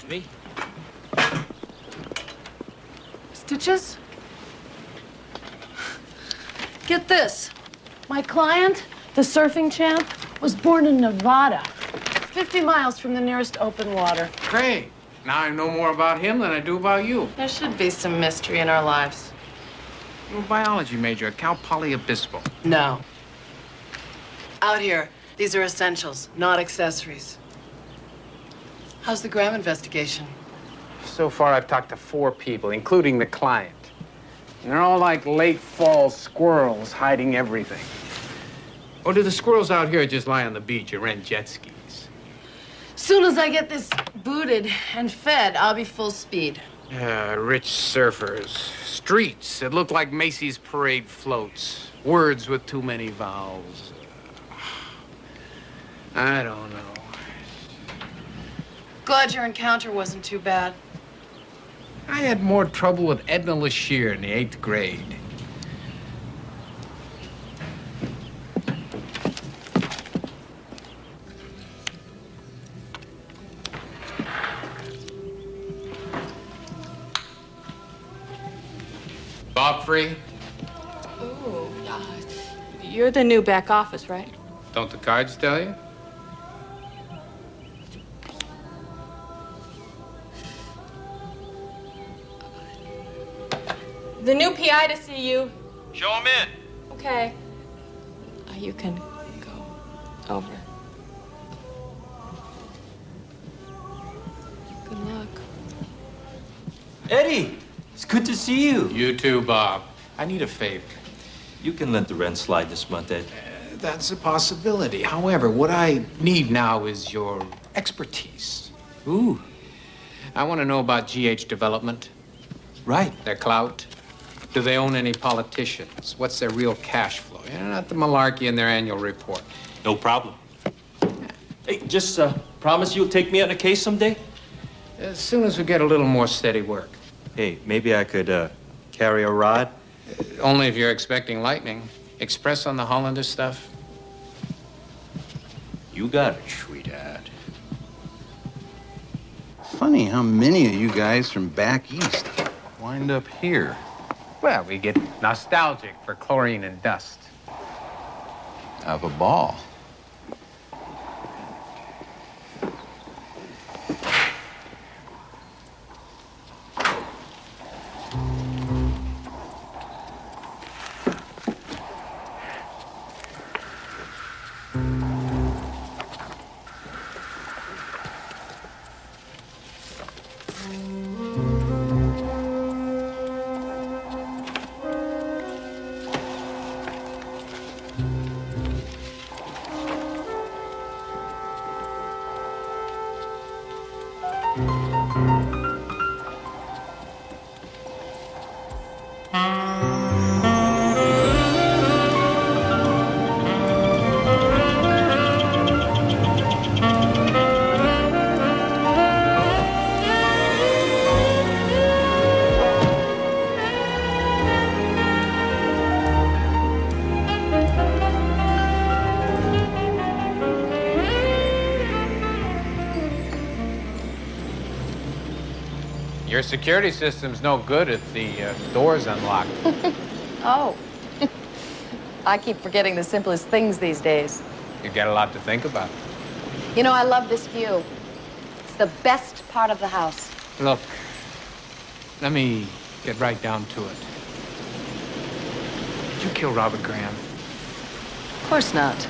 Speaker 1: Me?
Speaker 20: Stitches? Get this. My client, the surfing champ, was born in Nevada, 50 miles from the nearest open water.
Speaker 3: Great. Now I know more about him than I do about you.
Speaker 20: There should be some mystery in our lives.
Speaker 3: You're a biology major at Cal Poly Obispo.
Speaker 20: No. Out here, these are essentials, not accessories. How's the Graham investigation?
Speaker 3: So far, I've talked to 4 people, including the client. And they're all like late fall squirrels hiding everything. Or do the squirrels out here just lie on the beach and rent jet skis?
Speaker 20: Soon as I get this booted and fed, I'll be full speed.
Speaker 3: Rich surfers. Streets that look like Macy's parade floats. Words with too many vowels. I don't know.
Speaker 20: Glad your encounter wasn't too bad.
Speaker 3: I had more trouble with Edna Lashir in the 8th grade. Bob free?
Speaker 2: Ooh, you're the new back office, right?
Speaker 3: Don't the cards tell you?
Speaker 2: The new PI to see you.
Speaker 1: Show him in.
Speaker 2: Okay. You can go over. Good luck.
Speaker 1: Eddie, it's good to see you.
Speaker 3: You too, Bob. I need a favor.
Speaker 1: You can let the rent slide this month, Ed.
Speaker 3: That's a possibility. However, what I need now is your expertise.
Speaker 1: Ooh.
Speaker 3: I want to know about GH Development.
Speaker 1: Right.
Speaker 3: Their clout. Do they own any politicians? What's their real cash flow? You know, not the malarkey in their annual report.
Speaker 1: No problem. Hey, just promise you'll take me on a case someday?
Speaker 3: As soon as we get a little more steady work.
Speaker 1: Hey, maybe I could carry a rod?
Speaker 3: Only if you're expecting lightning. Express on the Hollander stuff?
Speaker 1: You got it, sweetheart.
Speaker 11: Funny how many of you guys from back east wind up here.
Speaker 3: Well, we get nostalgic for chlorine and dust.
Speaker 11: Have a ball.
Speaker 3: Your security system's no good if the door's unlocked.
Speaker 10: Oh. I keep forgetting the simplest things these days.
Speaker 3: You got a lot to think about.
Speaker 10: You know, I love this view. It's the best part of the house.
Speaker 3: Look, let me get right down to it. Did you kill Robert Graham?
Speaker 20: Of course not.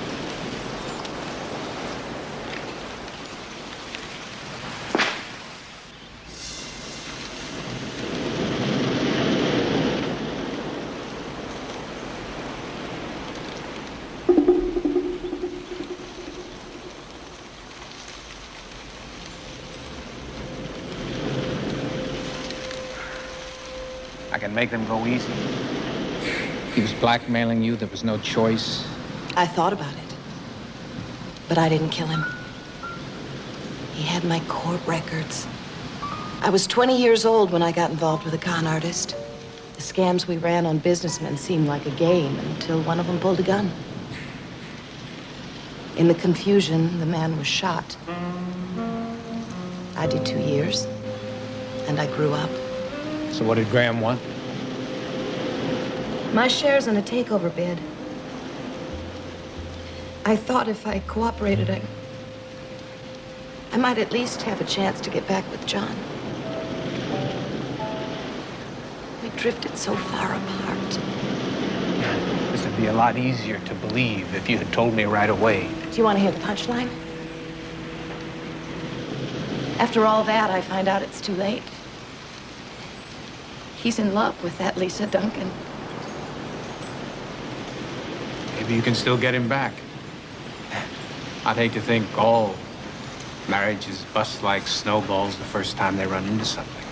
Speaker 3: I can make them go easy. He was blackmailing you. There was no choice.
Speaker 8: I thought about it, but I didn't kill him. He had my court records. I was 20 years old when I got involved with a con artist. The scams we ran on businessmen seemed like a game until one of them pulled a gun. In the confusion, the man was shot. I did 2 years, and I grew up.
Speaker 5: So what did Graham want?
Speaker 8: My shares in a takeover bid. I thought if I cooperated, I might at least have a chance to get back with John. We drifted so far apart.
Speaker 5: This would be a lot easier to believe if you had told me right away.
Speaker 8: Do you want to hear the punchline? After all that, I find out it's too late. He's in love with that Lisa Duncan.
Speaker 5: Maybe you can still get him back. I'd hate to think all marriages bust like snowballs the first time they run into something.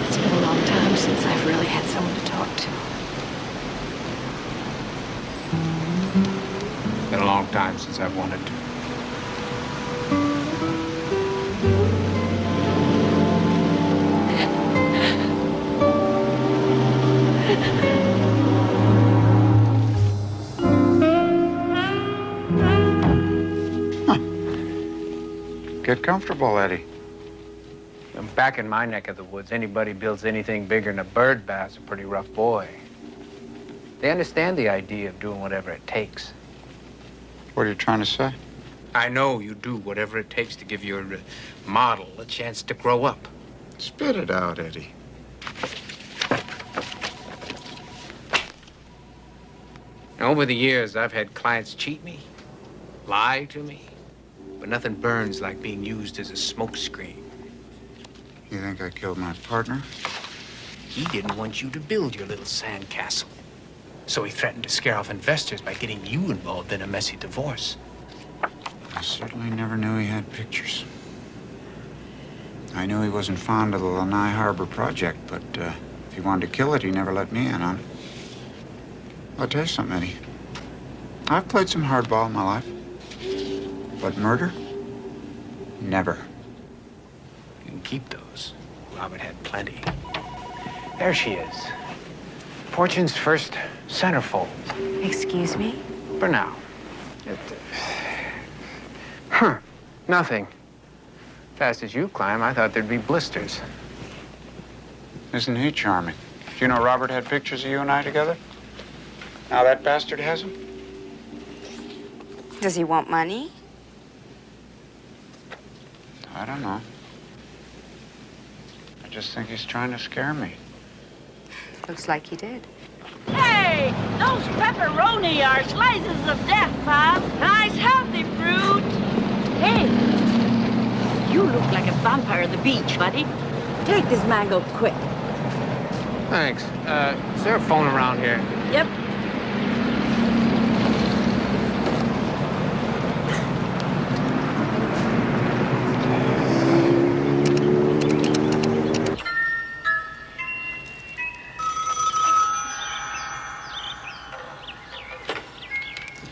Speaker 8: It's been a long time since I've really had someone to talk to.
Speaker 5: Been a long time since I've wanted to.
Speaker 15: Get comfortable, Eddie.
Speaker 5: Back in my neck of the woods, anybody builds anything bigger than a bird bath's a pretty rough boy. They understand the idea of doing whatever it takes.
Speaker 15: What are you trying to say?
Speaker 5: I know you do whatever it takes to give your model a chance to grow up.
Speaker 15: Spit it out, Eddie.
Speaker 5: Over the years, I've had clients cheat me, lie to me, but nothing burns like being used as a smokescreen.
Speaker 15: You think I killed my partner?
Speaker 5: He didn't want you to build your little sandcastle. So he threatened to scare off investors by getting you involved in a messy divorce.
Speaker 15: I certainly never knew he had pictures. I knew he wasn't fond of the Lanai Harbor project, but if he wanted to kill it, he never let me in on it. I'll tell you something, Eddie. I've played some hardball in my life. But murder? Never.
Speaker 5: You can keep those. Robert had plenty. There she is. Fortune's first centerfold.
Speaker 17: Excuse me?
Speaker 5: For now. Nothing. Fast as you climb, I thought there'd be blisters.
Speaker 15: Isn't he charming? Do you know Robert had pictures of you and I together? Now that bastard has them?
Speaker 17: Does he want money?
Speaker 15: I don't know. I just think he's trying to scare me.
Speaker 17: Looks like he did.
Speaker 13: Hey, those pepperoni are slices of death, Pop. Nice healthy fruit. Hey, you look like a vampire on the beach, buddy. Take this mango quick.
Speaker 5: Thanks. Is there a phone around here?
Speaker 13: Yep.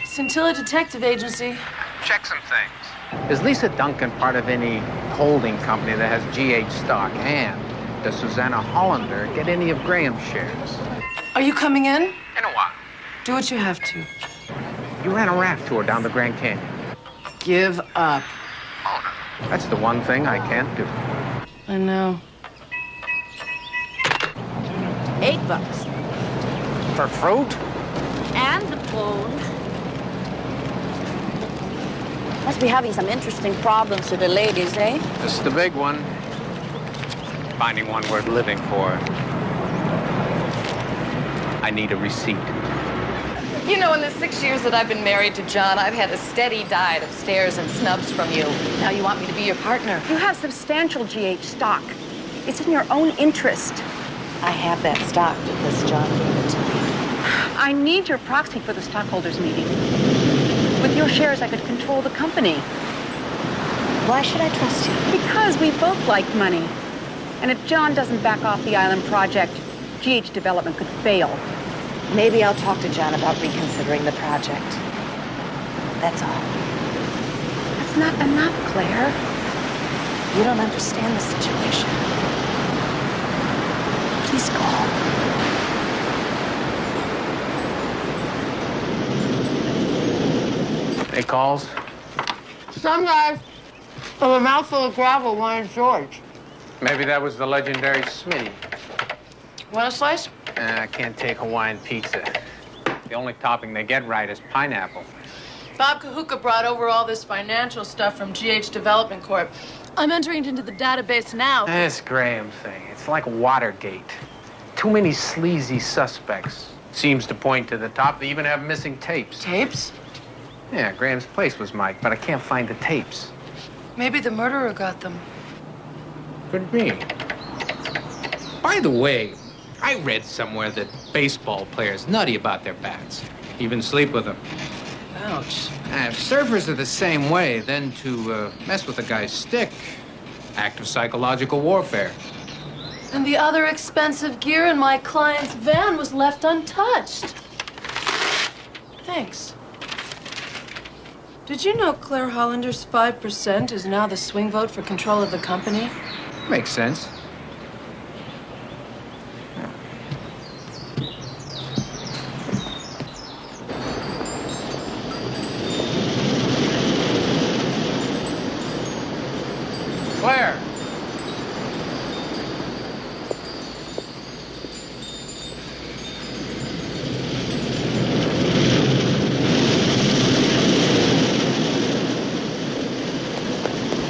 Speaker 2: Scintilla Detective Agency.
Speaker 5: Check some things. Is Lisa Duncan part of any holding company that has GH stock? And does Susanna Hollander get any of Graham's shares?
Speaker 2: Are you coming in?
Speaker 5: In a while.
Speaker 2: Do what you have to.
Speaker 5: You ran a raft tour down the Grand Canyon.
Speaker 2: Give up.
Speaker 5: Oh, no. That's the one thing I can't do.
Speaker 2: I know.
Speaker 13: $8.
Speaker 5: For fruit?
Speaker 13: And the phone.
Speaker 14: Must be having some interesting problems with the ladies, eh?
Speaker 5: This is the big one. Finding one worth living for. I need a receipt.
Speaker 10: You know, in the 6 years that I've been married to John, I've had a steady diet of stares and snubs from you. Now you want me to be your partner.
Speaker 18: You have substantial GH stock. It's in your own interest.
Speaker 8: I have that stock because John gave it to me.
Speaker 18: I need your proxy for the stockholders meeting. With your shares, I could control the company.
Speaker 8: Why should I trust you?
Speaker 18: Because we both like money. And if John doesn't back off the island project, GH development could fail.
Speaker 8: Maybe I'll talk to John about reconsidering the project. That's all.
Speaker 18: That's not enough, Claire.
Speaker 8: You don't understand the situation. Please go home.
Speaker 5: Any calls?
Speaker 20: Some guys with a mouthful of gravel wanted George.
Speaker 3: Maybe that was the legendary Smitty.
Speaker 20: Want a slice?
Speaker 3: I can't take Hawaiian pizza. The only topping they get right is pineapple.
Speaker 20: Bob Kahuka brought over all this financial stuff from GH Development Corp. I'm entering it into the database now.
Speaker 3: This Graham thing, it's like Watergate. Too many sleazy suspects. Seems to point to the top. They even have missing tapes.
Speaker 20: Tapes?
Speaker 3: Yeah, Graham's place was mic'd, but I can't find the tapes.
Speaker 20: Maybe the murderer got them.
Speaker 3: Could be. By the way, I read somewhere that baseball players nutty about their bats. Even sleep with them.
Speaker 20: Ouch.
Speaker 3: Surfers are the same way. Then to mess with a guy's stick, act of psychological warfare.
Speaker 20: And the other expensive gear in my client's van was left untouched. Thanks. Did you know Claire Hollander's 5% is now the swing vote for control of the company?
Speaker 3: Makes sense. Claire!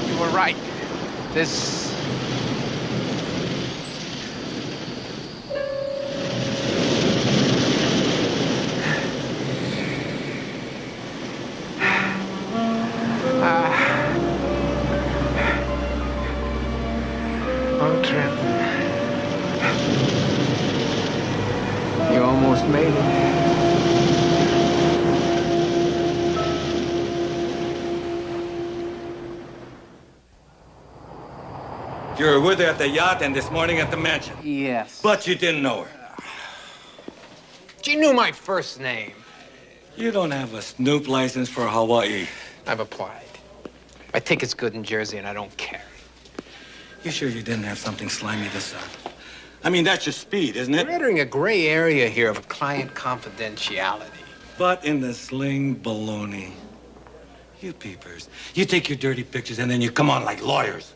Speaker 3: You were right. This... Long trip. You almost made it.
Speaker 12: You were with her at the yacht and this morning at the mansion.
Speaker 3: Yes.
Speaker 12: But you didn't know her.
Speaker 3: She knew my first name.
Speaker 12: You don't have a snoop license for Hawaii.
Speaker 3: I've applied. My ticket's good in Jersey, and I don't care.
Speaker 12: You sure you didn't have something slimy this time? I mean, that's your speed, isn't it?
Speaker 3: We're entering a gray area here of client confidentiality.
Speaker 12: But in the sling baloney. You peepers. You take your dirty pictures and then you come on like lawyers.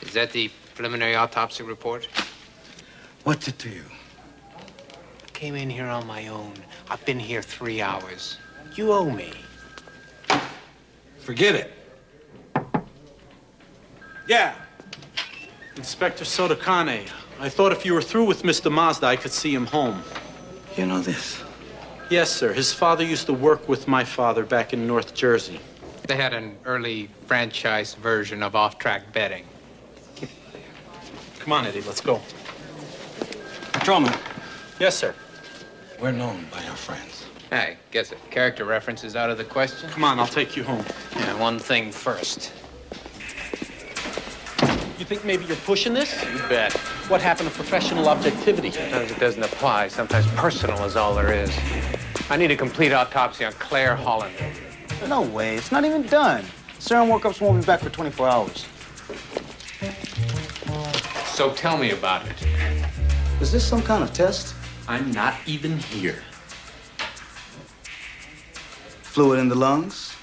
Speaker 3: Is that the preliminary autopsy report?
Speaker 12: What's it to you?
Speaker 3: I came in here on my own. I've been here 3 hours. You owe me.
Speaker 12: Forget it. Yeah.
Speaker 6: Inspector Sotokane, I thought if you were through with Mr. Mazda, I could see him home.
Speaker 12: You know this?
Speaker 6: Yes, sir. His father used to work with my father back in North Jersey.
Speaker 3: They had an early franchise version of off-track betting.
Speaker 6: Come on, Eddie, let's go.
Speaker 12: Patrolman.
Speaker 6: Yes, sir.
Speaker 12: We're known by our friends.
Speaker 3: I guess a character reference is out of the question.
Speaker 6: Come on, I'll take you home.
Speaker 3: Yeah, one thing first.
Speaker 6: You think maybe you're pushing this?
Speaker 3: You bet.
Speaker 6: What happened to professional objectivity?
Speaker 3: Sometimes it doesn't apply. Sometimes personal is all there is. I need a complete autopsy on Claire Hollander.
Speaker 16: No way. It's not even done. Serum workups won't be back for 24 hours.
Speaker 3: So tell me about it.
Speaker 16: Is this some kind of test?
Speaker 6: I'm not even here.
Speaker 16: Fluid in the lungs,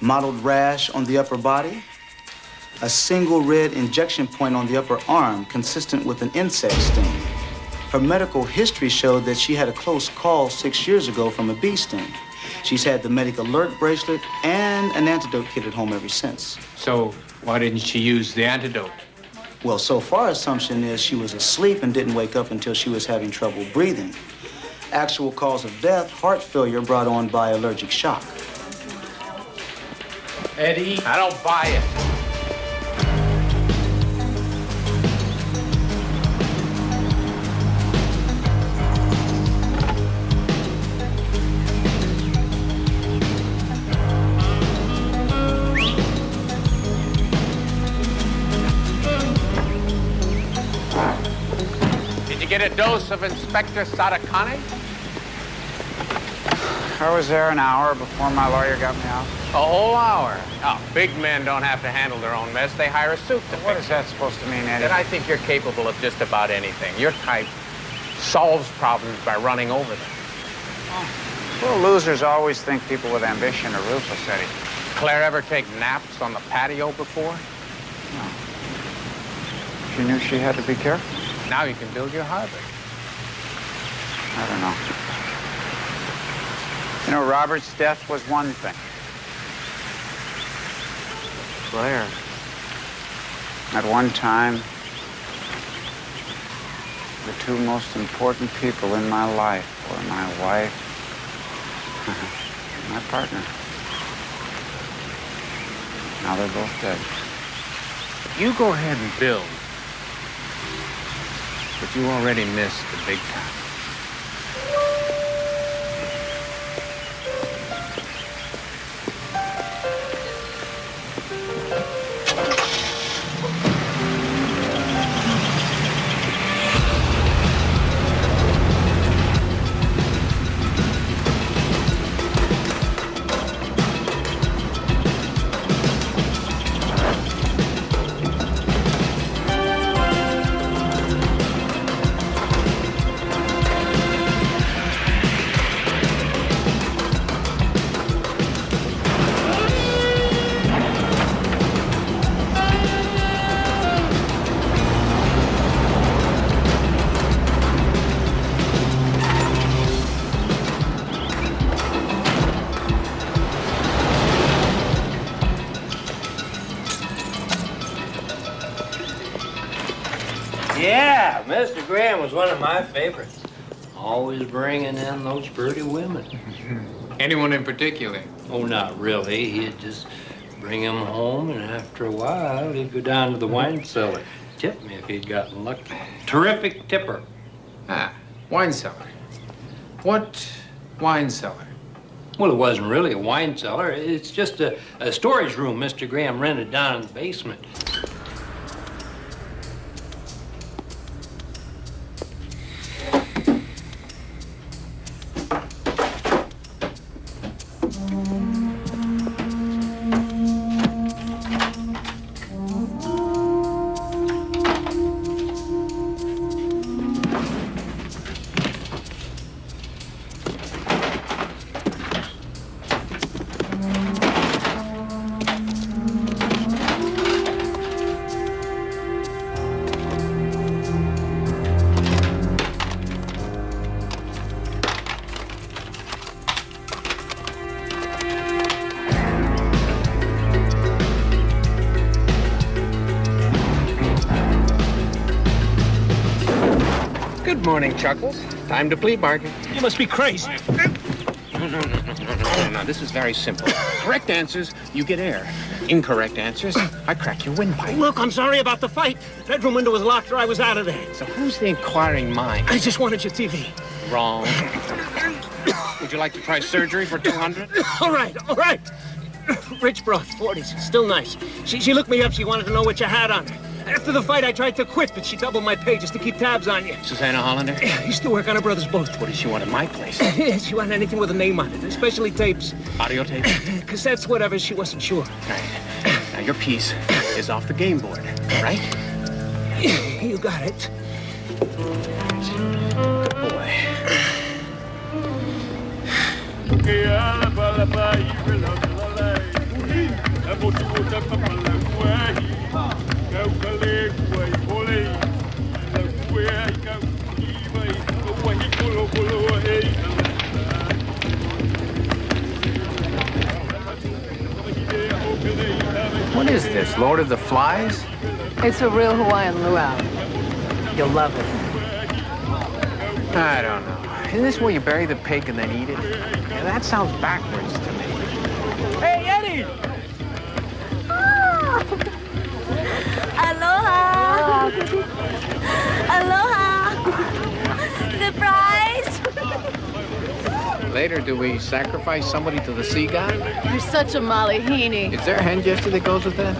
Speaker 16: mottled rash on the upper body, a single red injection point on the upper arm consistent with an insect sting. Her medical history showed that she had a close call 6 years ago from a bee sting. She's had the medic alert bracelet and an antidote kit at home ever since.
Speaker 3: So why didn't she use the antidote?
Speaker 16: Well, so far assumption is she was asleep and didn't wake up until she was having trouble breathing. Actual cause of death, heart failure brought on by allergic shock.
Speaker 3: Eddie, I don't buy it. Did you get a dose of Inspector Sotokane?
Speaker 15: I was there an hour before my lawyer got me out.
Speaker 3: A whole hour? Oh, big men don't have to handle their own mess. They hire a suit to
Speaker 15: What
Speaker 3: fix
Speaker 15: is that supposed to mean, Eddie?
Speaker 3: That I think you're capable of just about anything. Your type
Speaker 5: solves problems by running over them.
Speaker 15: Well, losers always think people with ambition are ruthless, Eddie.
Speaker 5: Claire ever take naps on the patio before?
Speaker 15: No. She knew she had to be careful.
Speaker 5: Now you can build your harbor.
Speaker 15: I don't know. You know, Robert's death was one thing.
Speaker 5: Claire.
Speaker 15: At one time, the two most important people in my life were my wife and my partner. Now they're both dead.
Speaker 5: You go ahead and build. But you already missed the big time.
Speaker 9: Yeah, Mr. Graham was one of my favorites. Always bringing in those pretty women.
Speaker 5: Anyone in particular?
Speaker 9: Oh, not really. He'd just bring them home, and after a while, he'd go down to the wine cellar. Tip me if he'd gotten lucky. Terrific tipper.
Speaker 5: Ah, wine cellar. What wine cellar?
Speaker 9: Well, it wasn't really a wine cellar. It's just a storage room Mr. Graham rented down in the basement.
Speaker 5: Good morning, Chuckles. Time to plea bargain.
Speaker 6: You must be crazy.
Speaker 5: No. This is very simple. Correct answers, you get air. Incorrect answers, I crack your windpipe.
Speaker 6: Look, I'm sorry about the fight. Bedroom window was locked or I was out of there.
Speaker 5: So who's the inquiring mind?
Speaker 6: I just wanted your TV.
Speaker 5: Wrong. Would you like to try surgery for 200?
Speaker 6: All right. Rich broad, 40s, still nice. She looked me up. She wanted to know what you had on her. After the fight, I tried to quit, but she doubled my pay just to keep tabs on you.
Speaker 5: Susanna Hollander?
Speaker 6: Yeah, used to work on her brother's boat.
Speaker 5: What does she want at my place?
Speaker 6: She wanted anything with a name on it, especially tapes.
Speaker 5: Audio tapes?
Speaker 6: Cassettes, whatever, she wasn't sure.
Speaker 5: All right. Now, your piece is off the game board, right?
Speaker 6: You got it.
Speaker 5: Good boy. What is this, Lord of the Flies?
Speaker 10: It's a real Hawaiian luau. You'll love it.
Speaker 5: I don't know. Isn't this where you bury the pig and then eat it? Yeah, that sounds backwards to me.
Speaker 6: Hey, Eddie!
Speaker 19: Aloha! Aloha! Surprise!
Speaker 5: Later, do we sacrifice somebody to the sea god?
Speaker 2: You're such a malihini.
Speaker 5: Is there a hen gesture that goes with that?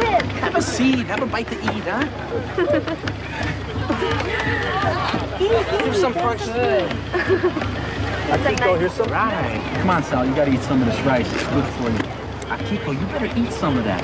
Speaker 19: Sit.
Speaker 6: Have a seed. Have a bite to eat, huh?
Speaker 19: Here's
Speaker 6: some fresh food.
Speaker 19: Akiko, here's
Speaker 6: some.
Speaker 21: Right. Come on, Sal. You gotta eat some of this rice. It's good for you. Akiko, you better eat some of that.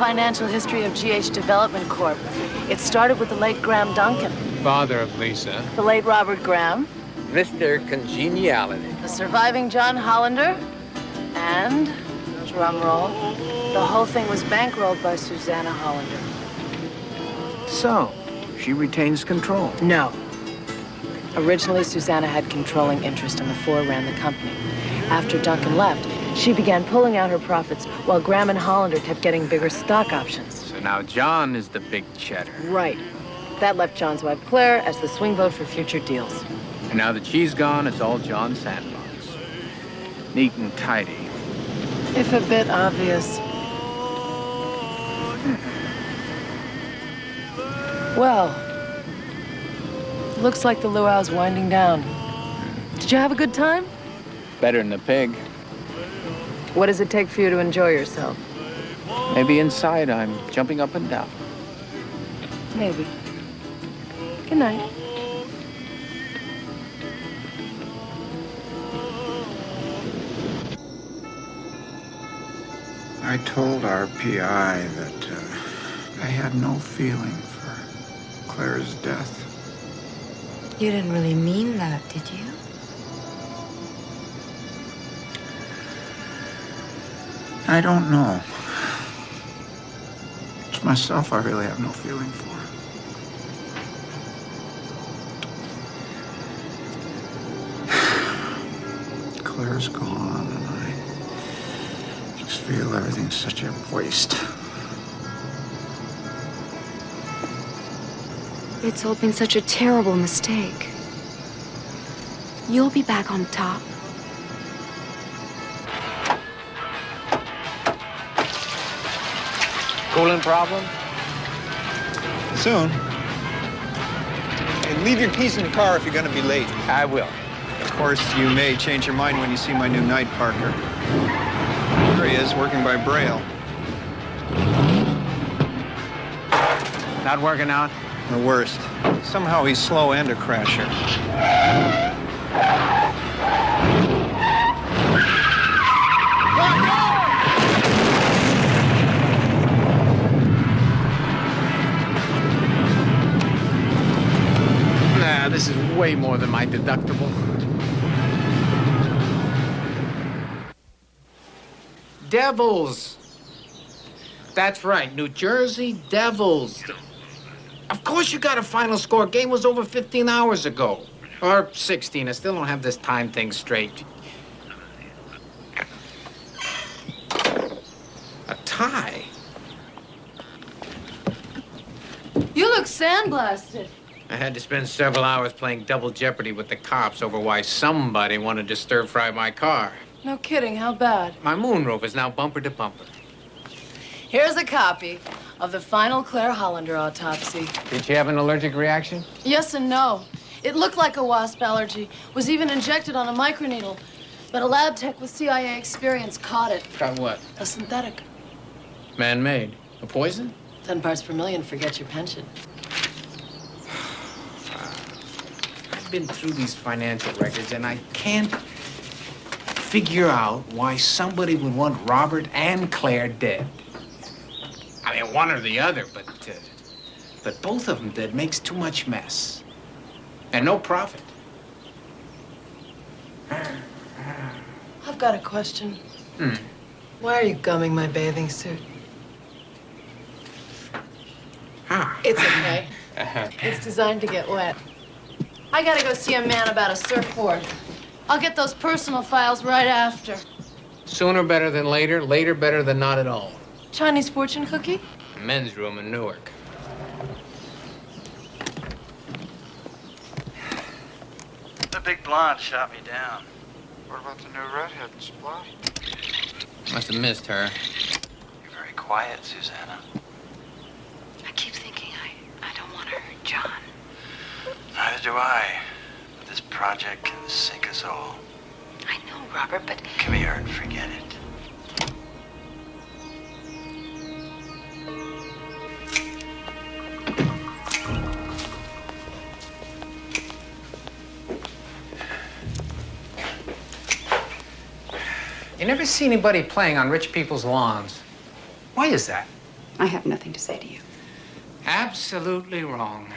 Speaker 10: financial history of GH Development Corp. It started with the late Graham Duncan,
Speaker 3: Father of Lisa.
Speaker 10: the late Robert Graham,
Speaker 3: Mr. Congeniality.
Speaker 10: the surviving John Hollander, and, drum roll, the whole thing was bankrolled by Susanna Hollander.
Speaker 5: So, she retains control.
Speaker 10: No. Originally, Susanna had controlling interest, and the four ran the company. After Duncan left, she began pulling out her profits while Graham and Hollander kept getting bigger stock options.
Speaker 3: So now John is the big cheddar.
Speaker 10: Right. That left John's wife, Claire, as the swing vote for future deals.
Speaker 3: And now that she's gone, it's all John's sandbox. Neat and tidy.
Speaker 10: If a bit obvious. Well, looks like the luau's winding down. Did you have a good time?
Speaker 3: Better than the pig.
Speaker 10: What does it take for you to enjoy yourself?
Speaker 3: Maybe inside I'm jumping up and down.
Speaker 10: Maybe. Good night.
Speaker 15: I told our PI that I had no feeling for Claire's death.
Speaker 17: You didn't really mean that, did you?
Speaker 15: I don't know. It's myself I really have no feeling for. Claire's gone, and I just feel everything's such a waste.
Speaker 17: It's all been such a terrible mistake. You'll be back on top.
Speaker 3: Coolant problem?
Speaker 4: Soon. And leave your keys in the car if you're gonna be late.
Speaker 3: I will.
Speaker 4: Of course, you may change your mind when you see my new night parker. There he is, working by Braille.
Speaker 3: Not working out?
Speaker 4: The worst. Somehow he's slow and a crasher.
Speaker 3: Nah, this is way more than my deductible. Devils. That's right, New Jersey Devils. Of course you got a final score. Game was over 15 hours ago. Or 16. I still don't have this time thing straight. A tie?
Speaker 20: You look sandblasted.
Speaker 3: I had to spend several hours playing double jeopardy with the cops over why somebody wanted to stir-fry my car.
Speaker 10: No kidding, how bad?
Speaker 3: My moonroof is now bumper to bumper.
Speaker 10: Here's a copy of the final Claire Hollander autopsy.
Speaker 3: Did she have an allergic reaction?
Speaker 20: Yes and no. It looked like a wasp allergy. Was even injected on a microneedle. But a lab tech with CIA experience caught it.
Speaker 3: Got what?
Speaker 20: A synthetic.
Speaker 3: Man-made. A poison?
Speaker 10: 10 parts per million, forget your pension.
Speaker 3: I've been through these financial records, and I can't figure out why somebody would want Robert and Claire dead. I mean, one or the other, but both of them dead makes too much mess. And no profit.
Speaker 10: I've got a question.
Speaker 3: Hmm.
Speaker 10: Why are you gumming my bathing suit?
Speaker 3: Ah.
Speaker 10: It's okay. It's designed to get wet.
Speaker 20: I gotta go see a man about a surfboard. I'll get those personal files right after.
Speaker 3: Sooner better than later, later better than not at all.
Speaker 20: Chinese fortune cookie?
Speaker 3: Men's room in Newark.
Speaker 22: The big blonde shot me down.
Speaker 15: What about the new redhead in Splat?
Speaker 3: Must have missed her.
Speaker 22: You're very quiet, Susanna.
Speaker 17: I keep thinking I don't want to hurt John.
Speaker 22: Neither do I. But this project can sink us all.
Speaker 17: I know, Robert, but...
Speaker 22: Come here and forget it.
Speaker 3: You never see anybody playing on rich people's lawns. Why is that?
Speaker 18: I have nothing to say to you.
Speaker 5: Absolutely wrong.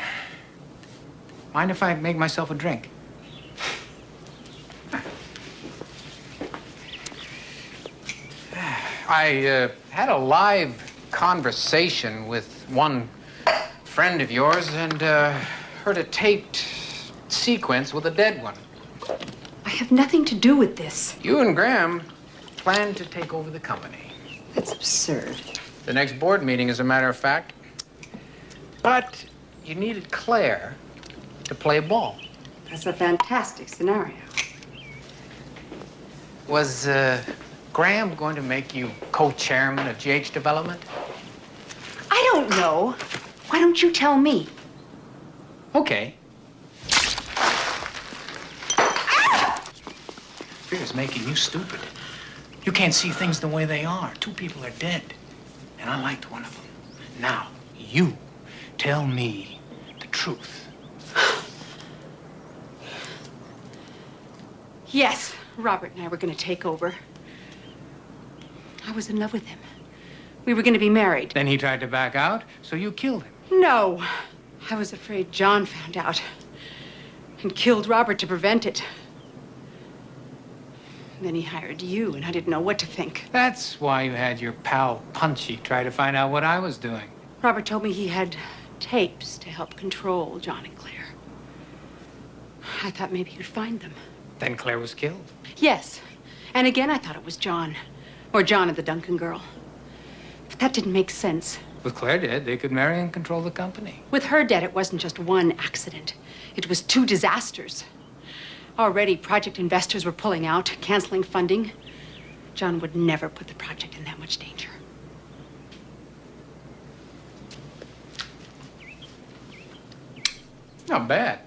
Speaker 5: Mind if I make myself a drink? I had a live conversation with one friend of yours and heard a taped sequence with a dead one.
Speaker 18: I have nothing to do with this.
Speaker 5: You and Graham plan to take over the company.
Speaker 18: That's absurd.
Speaker 5: The next board meeting, as a matter of fact. But you needed Claire to play ball.
Speaker 18: That's a fantastic scenario.
Speaker 5: Was Graham going to make you co-chairman of GH Development?
Speaker 18: I don't know. Why don't you tell me?
Speaker 5: Okay. Fear's making you stupid. You can't see things the way they are. 2 people are dead, and I liked one of them. Now, you tell me the truth.
Speaker 18: Yes, Robert and I were going to take over. I was in love with him. We were going to be married.
Speaker 5: Then he tried to back out, so you killed him.
Speaker 18: No. I was afraid John found out and killed Robert to prevent it. And then he hired you, and I didn't know what to think.
Speaker 5: That's why you had your pal Punchy try to find out what I was doing.
Speaker 18: Robert told me he had tapes to help control John and Claire. I thought maybe you'd find them.
Speaker 5: Then Claire was killed.
Speaker 18: Yes. And again, I thought it was John. Or John and the Duncan girl. But that didn't make sense.
Speaker 5: With Claire dead, they could marry and control the company.
Speaker 18: With her dead, it wasn't just one accident. It was 2 disasters. Already, project investors were pulling out, canceling funding. John would never put the project in that much danger.
Speaker 5: Not bad.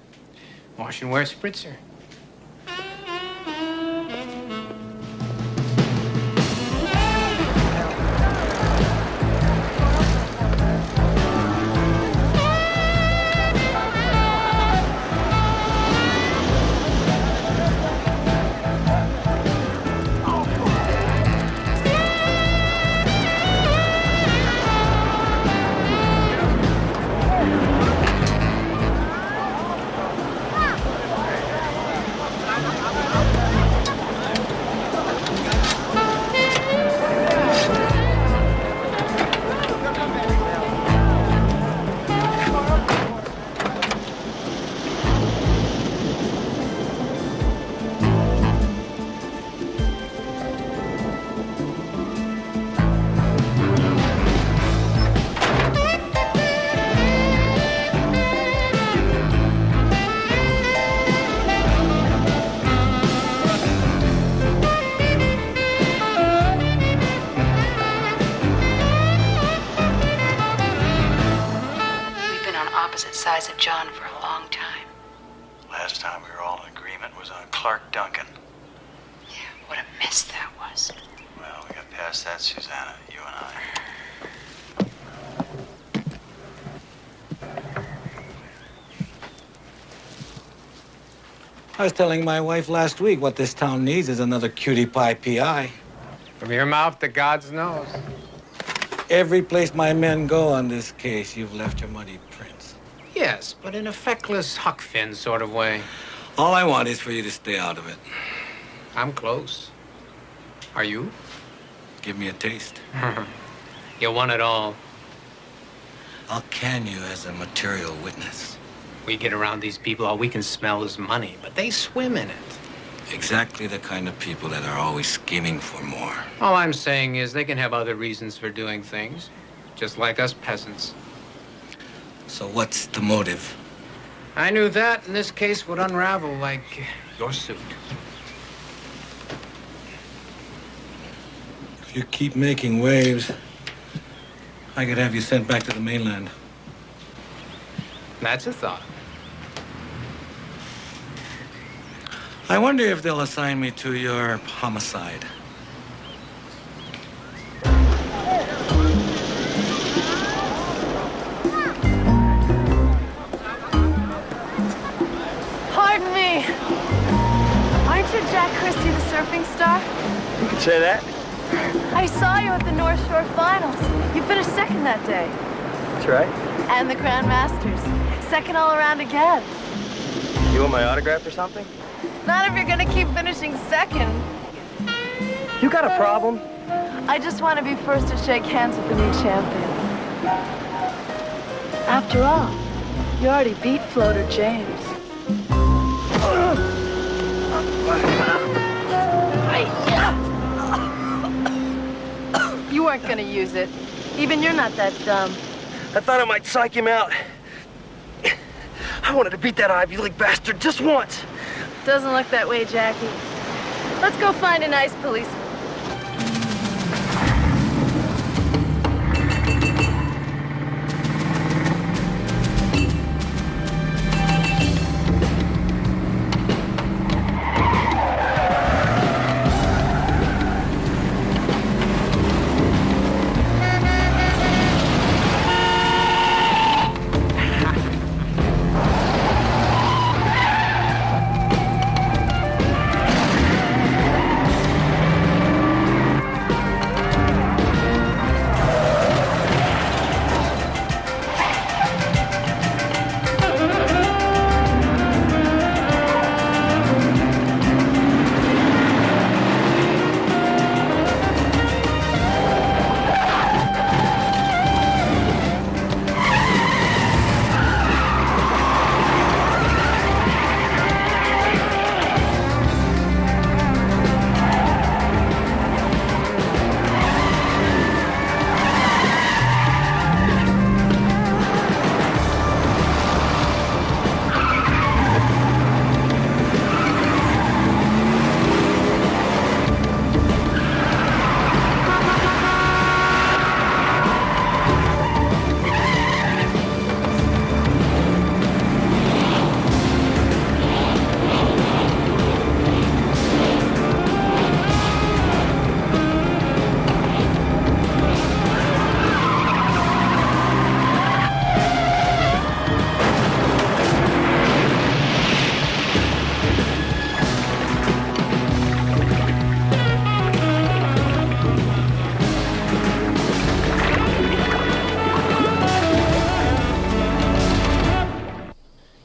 Speaker 5: Wash and wear spritzer.
Speaker 8: Sides of John for a long time.
Speaker 22: Last time we were all in agreement was on Clark Duncan.
Speaker 8: Yeah, what a mess that was.
Speaker 22: Well, we got past that, Susanna, you and
Speaker 12: I was telling my wife last week what this town needs is another cutie pie PI.
Speaker 5: From your mouth to God's nose.
Speaker 12: Every place my men go on this case, you've left your muddy prints.
Speaker 5: Yes, but in a feckless Huck Finn sort of way.
Speaker 12: All I want is for you to stay out of it.
Speaker 5: I'm close. Are you?
Speaker 12: Give me a taste.
Speaker 5: You want it all.
Speaker 12: I'll can you as a material witness.
Speaker 5: We get around these people, all we can smell is money, but they swim in it.
Speaker 12: Exactly the kind of people that are always scheming for more.
Speaker 5: All I'm saying is they can have other reasons for doing things, just like us peasants.
Speaker 12: So what's the motive?
Speaker 5: I knew that, and this case would unravel like your suit.
Speaker 12: If you keep making waves, I could have you sent back to the mainland.
Speaker 5: That's a thought.
Speaker 12: I wonder if they'll assign me to your homicide.
Speaker 10: Pardon me. Aren't you Jack Christie, the surfing star?
Speaker 21: You could say that.
Speaker 10: I I saw you at the North Shore Finals. You finished second that day.
Speaker 1: That's right.
Speaker 10: And the Grand Masters. Second all around again.
Speaker 1: You want my autograph or something?
Speaker 10: Not if you're gonna keep finishing second.
Speaker 1: You got a problem?
Speaker 10: I just want to be first to shake hands with the new champion. After all, you already beat Floater James. You weren't gonna use it. Even you're not that dumb.
Speaker 1: I thought I might psych him out. I wanted to beat that Ivy League bastard just once.
Speaker 10: Doesn't look that way, Jackie. Let's go find a nice policeman.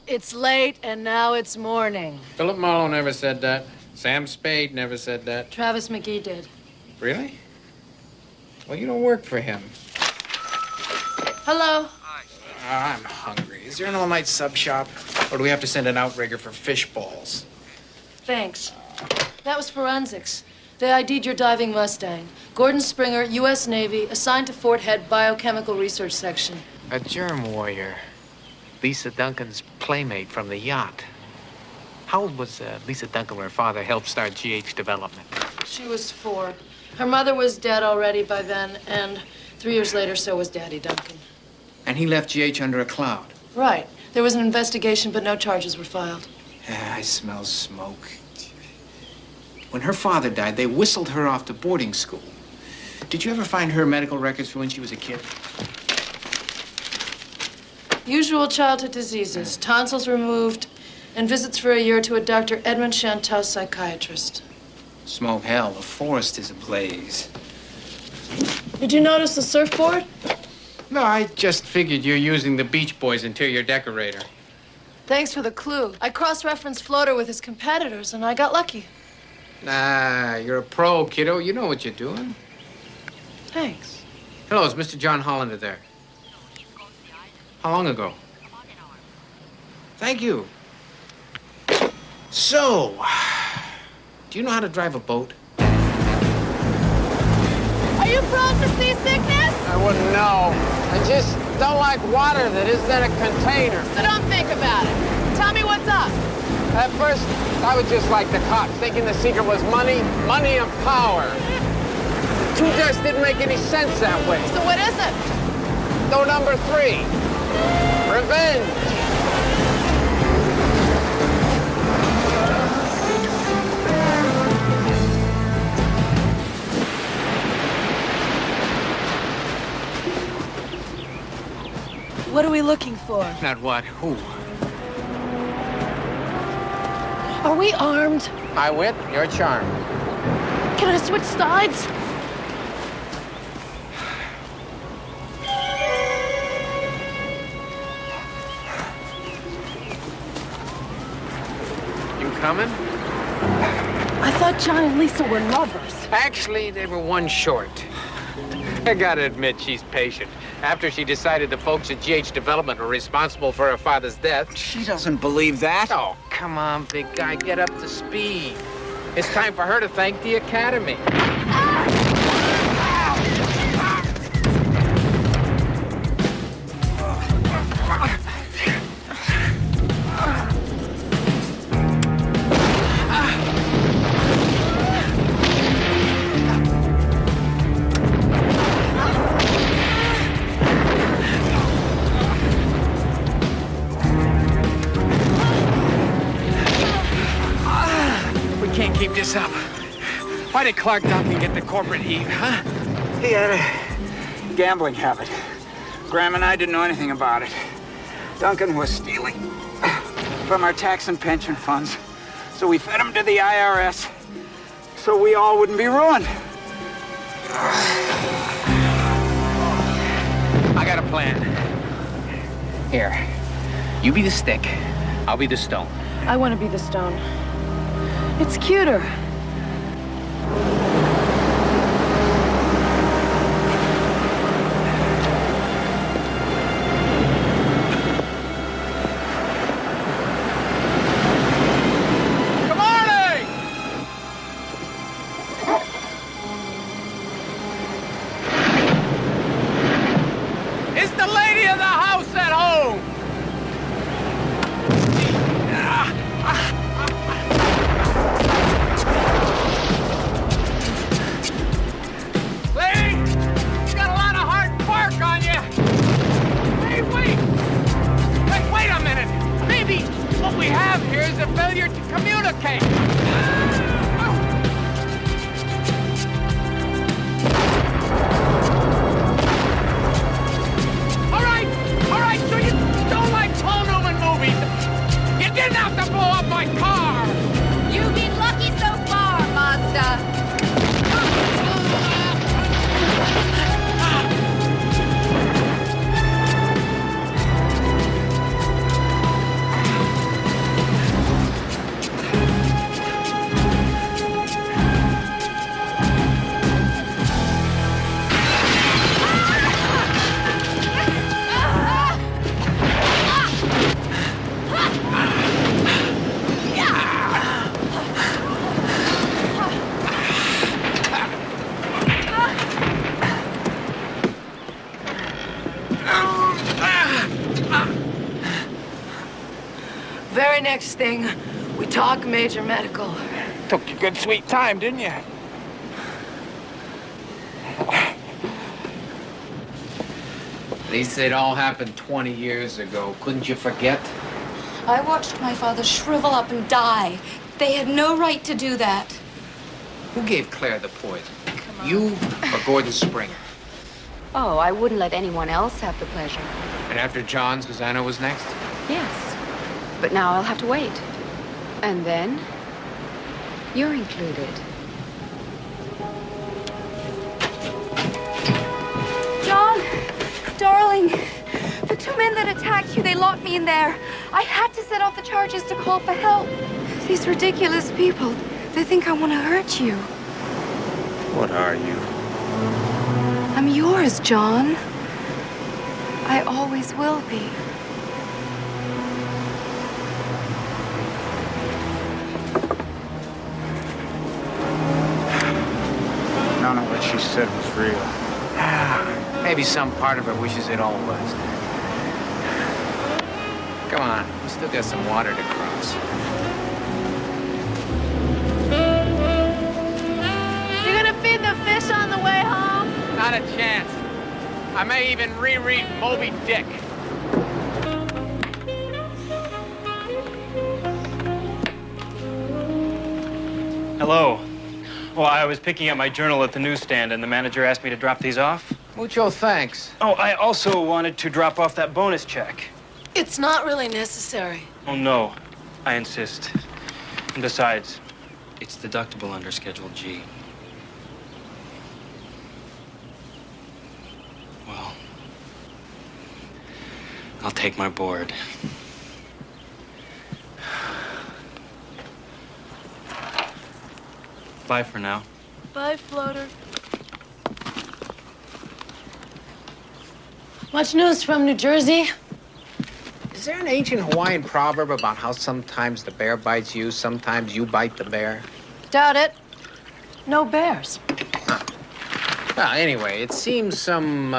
Speaker 10: It's late, and now it's morning.
Speaker 3: Philip Marlowe never said that. Sam Spade never said that.
Speaker 10: Travis McGee did.
Speaker 3: Really? Well, you don't work for him.
Speaker 10: Hello?
Speaker 3: I'm hungry. Is there an all-night sub shop? Or do we have to send an outrigger for fish balls?
Speaker 10: Thanks. That was forensics. They ID'd your diving Mustang. Gordon Springer, U.S. Navy, assigned to Fort Head Biochemical Research Section.
Speaker 3: A germ warrior. Lisa Duncan's playmate from the yacht. How old was Lisa Duncan when her father helped start GH development?
Speaker 10: She was 4. Her mother was dead already by then, and 3 years later, so was Daddy Duncan.
Speaker 3: And he left GH under a cloud.
Speaker 10: Right. There was an investigation, but no charges were filed.
Speaker 3: I smell smoke. When her father died, they whistled her off to boarding school. Did you ever find her medical records from when she was a kid?
Speaker 10: Usual childhood diseases, tonsils removed, and visits for a year to a Dr. Edmund Chantel psychiatrist.
Speaker 3: Smoke hell, the forest is ablaze.
Speaker 10: Did you notice the surfboard?
Speaker 3: No, I just figured you're using the Beach Boys' interior decorator.
Speaker 10: Thanks for the clue. I cross-referenced Floater with his competitors, and I got lucky.
Speaker 3: Nah, you're a pro, kiddo. You know what you're doing.
Speaker 10: Thanks.
Speaker 3: Hello, is Mr. John Hollander there? How long ago? Thank you. So, do you know how to drive a boat?
Speaker 10: Are you prone to seasickness?
Speaker 7: I wouldn't know. I just don't like water that isn't in a container.
Speaker 10: So don't think about it. Tell me what's up.
Speaker 7: At first, I was just like the cops, thinking the secret was money, money and power. Two just didn't make any sense that way.
Speaker 10: So what is it?
Speaker 7: Door number 3. Revenge.
Speaker 10: What are we looking for?
Speaker 3: Not what, who?
Speaker 10: Are we armed?
Speaker 7: My wit, your charm.
Speaker 10: Can I switch sides?
Speaker 3: coming?
Speaker 10: I thought John and Lisa were lovers.
Speaker 3: Actually, they were one short. I gotta admit, she's patient. After she decided the folks at GH Development were responsible for her father's death.
Speaker 15: She doesn't believe that.
Speaker 3: Oh, come on, big guy, get up to speed. It's time for her to thank the Academy. Keep this up. Why did Clark Duncan get the corporate heave, huh?
Speaker 15: He had a gambling habit. Graham and I didn't know anything about it. Duncan was stealing from our tax and pension funds. So we fed him to the IRS so we all wouldn't be ruined.
Speaker 3: I got a plan. Here, you be the stick, I'll be the stone.
Speaker 10: I want to be the stone. It's cuter.
Speaker 3: Good morning! Is the lady of the house at home? What we have here is a failure to communicate. All right, so you don't like Paul Newman movies. You didn't have to blow up my car.
Speaker 17: You've been lucky so far, Mazda.
Speaker 2: Very next thing, we talk major medical.
Speaker 3: Took you good sweet time, didn't you? Lisa, it all happened 20 years ago. Couldn't you forget?
Speaker 20: I watched my father shrivel up and die. They had no right to do that.
Speaker 3: Who gave Claire the poison? You or Gordon Springer?
Speaker 17: Oh, I wouldn't let anyone else have the pleasure.
Speaker 3: And after John, Susanna was next?
Speaker 17: Yes. But now I'll have to wait. And then, you're included.
Speaker 20: John, darling, the two men that attacked you, they locked me in there. I had to set off the charges to call for help. These ridiculous people, they think I want to hurt you.
Speaker 22: What are you?
Speaker 20: I'm yours, John. I always will be.
Speaker 15: None of what she said was real.
Speaker 3: Maybe some part of her wishes it all was. Come on, we still got some water to cross.
Speaker 2: You gonna feed the fish on the way home?
Speaker 3: Not a chance. I may even reread Moby Dick.
Speaker 21: Hello. Well, I was picking up my journal at the newsstand, and the manager asked me to drop these off.
Speaker 3: Mucho thanks.
Speaker 21: Oh, I also wanted to drop off that bonus check.
Speaker 2: It's not really necessary.
Speaker 21: Oh, no. I insist. And besides,
Speaker 22: It's deductible under Schedule G. Well, I'll take my board.
Speaker 21: Bye for now.
Speaker 10: Bye, floater. Much news from New Jersey?
Speaker 3: Is there an ancient Hawaiian proverb about how sometimes the bear bites you, sometimes you bite the bear?
Speaker 10: Doubt it. No bears.
Speaker 3: Well, anyway, it seems some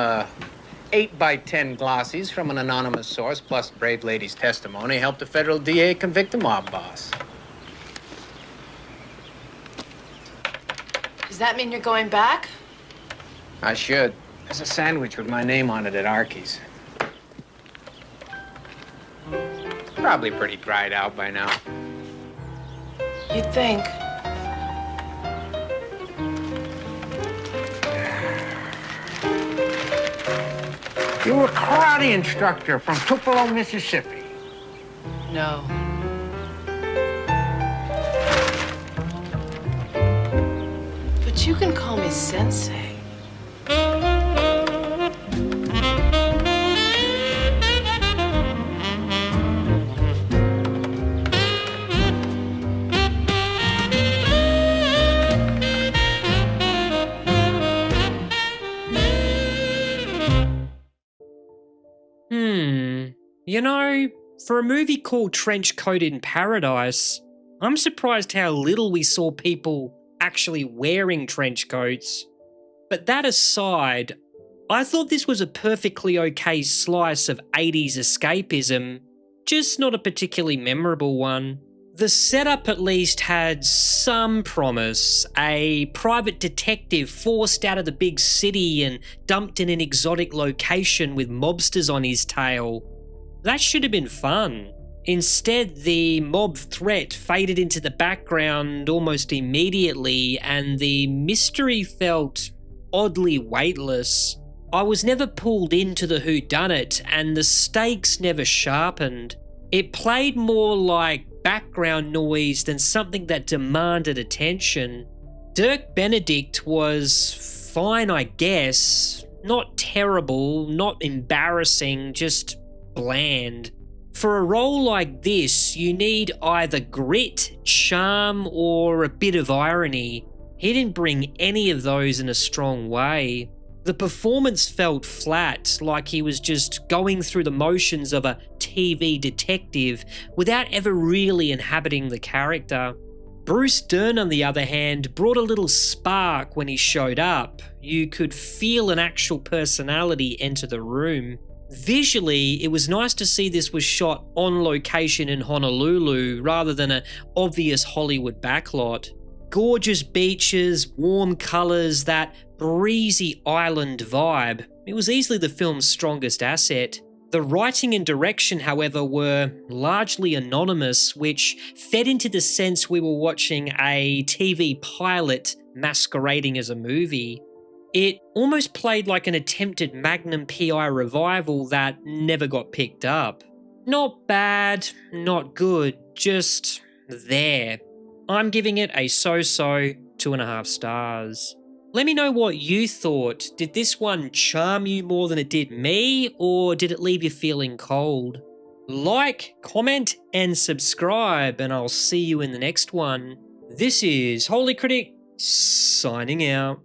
Speaker 3: 8x10 glossies from an anonymous source plus brave lady's testimony helped the federal DA convict a mob boss.
Speaker 10: Does that mean you're going back?
Speaker 3: I should. There's a sandwich with my name on it at Arky's. Probably pretty dried out by now.
Speaker 10: You'd think.
Speaker 3: You were a karate instructor from Tupelo, Mississippi.
Speaker 10: No. But you can call me Sensei.
Speaker 11: You know, for a movie called Trenchcoat in Paradise, I'm surprised how little we saw people actually wearing trench coats. But that aside, I thought this was a perfectly okay slice of 80s escapism, just not a particularly memorable one. The setup at least had some promise. A private detective forced out of the big city and dumped in an exotic location with mobsters on his tail. That should have been fun. Instead, the mob threat faded into the background almost immediately, and the mystery felt oddly weightless. I was never pulled into the whodunit, and the stakes never sharpened. It played more like background noise than something that demanded attention. Dirk Benedict was fine, I guess. Not terrible, not embarrassing, just bland. For a role like this, you need either grit, charm, or a bit of irony. He didn't bring any of those in a strong way. The performance felt flat, like he was just going through the motions of a TV detective without ever really inhabiting the character. Bruce Dern, on the other hand, brought a little spark when he showed up. You could feel an actual personality enter the room. Visually, it was nice to see this was shot on location in Honolulu rather than an obvious Hollywood backlot. Gorgeous beaches, warm colours, that breezy island vibe. It was easily the film's strongest asset. The writing and direction, however, were largely anonymous, which fed into the sense we were watching a TV pilot masquerading as a movie. It almost played like an attempted Magnum PI revival that never got picked up. Not bad, not good, just there. I'm giving it a so-so 2.5 stars. Let me know what you thought. Did this one charm you more than it did me, or did it leave you feeling cold? Like, comment, and subscribe, and I'll see you in the next one. This is Holy Critic, signing out.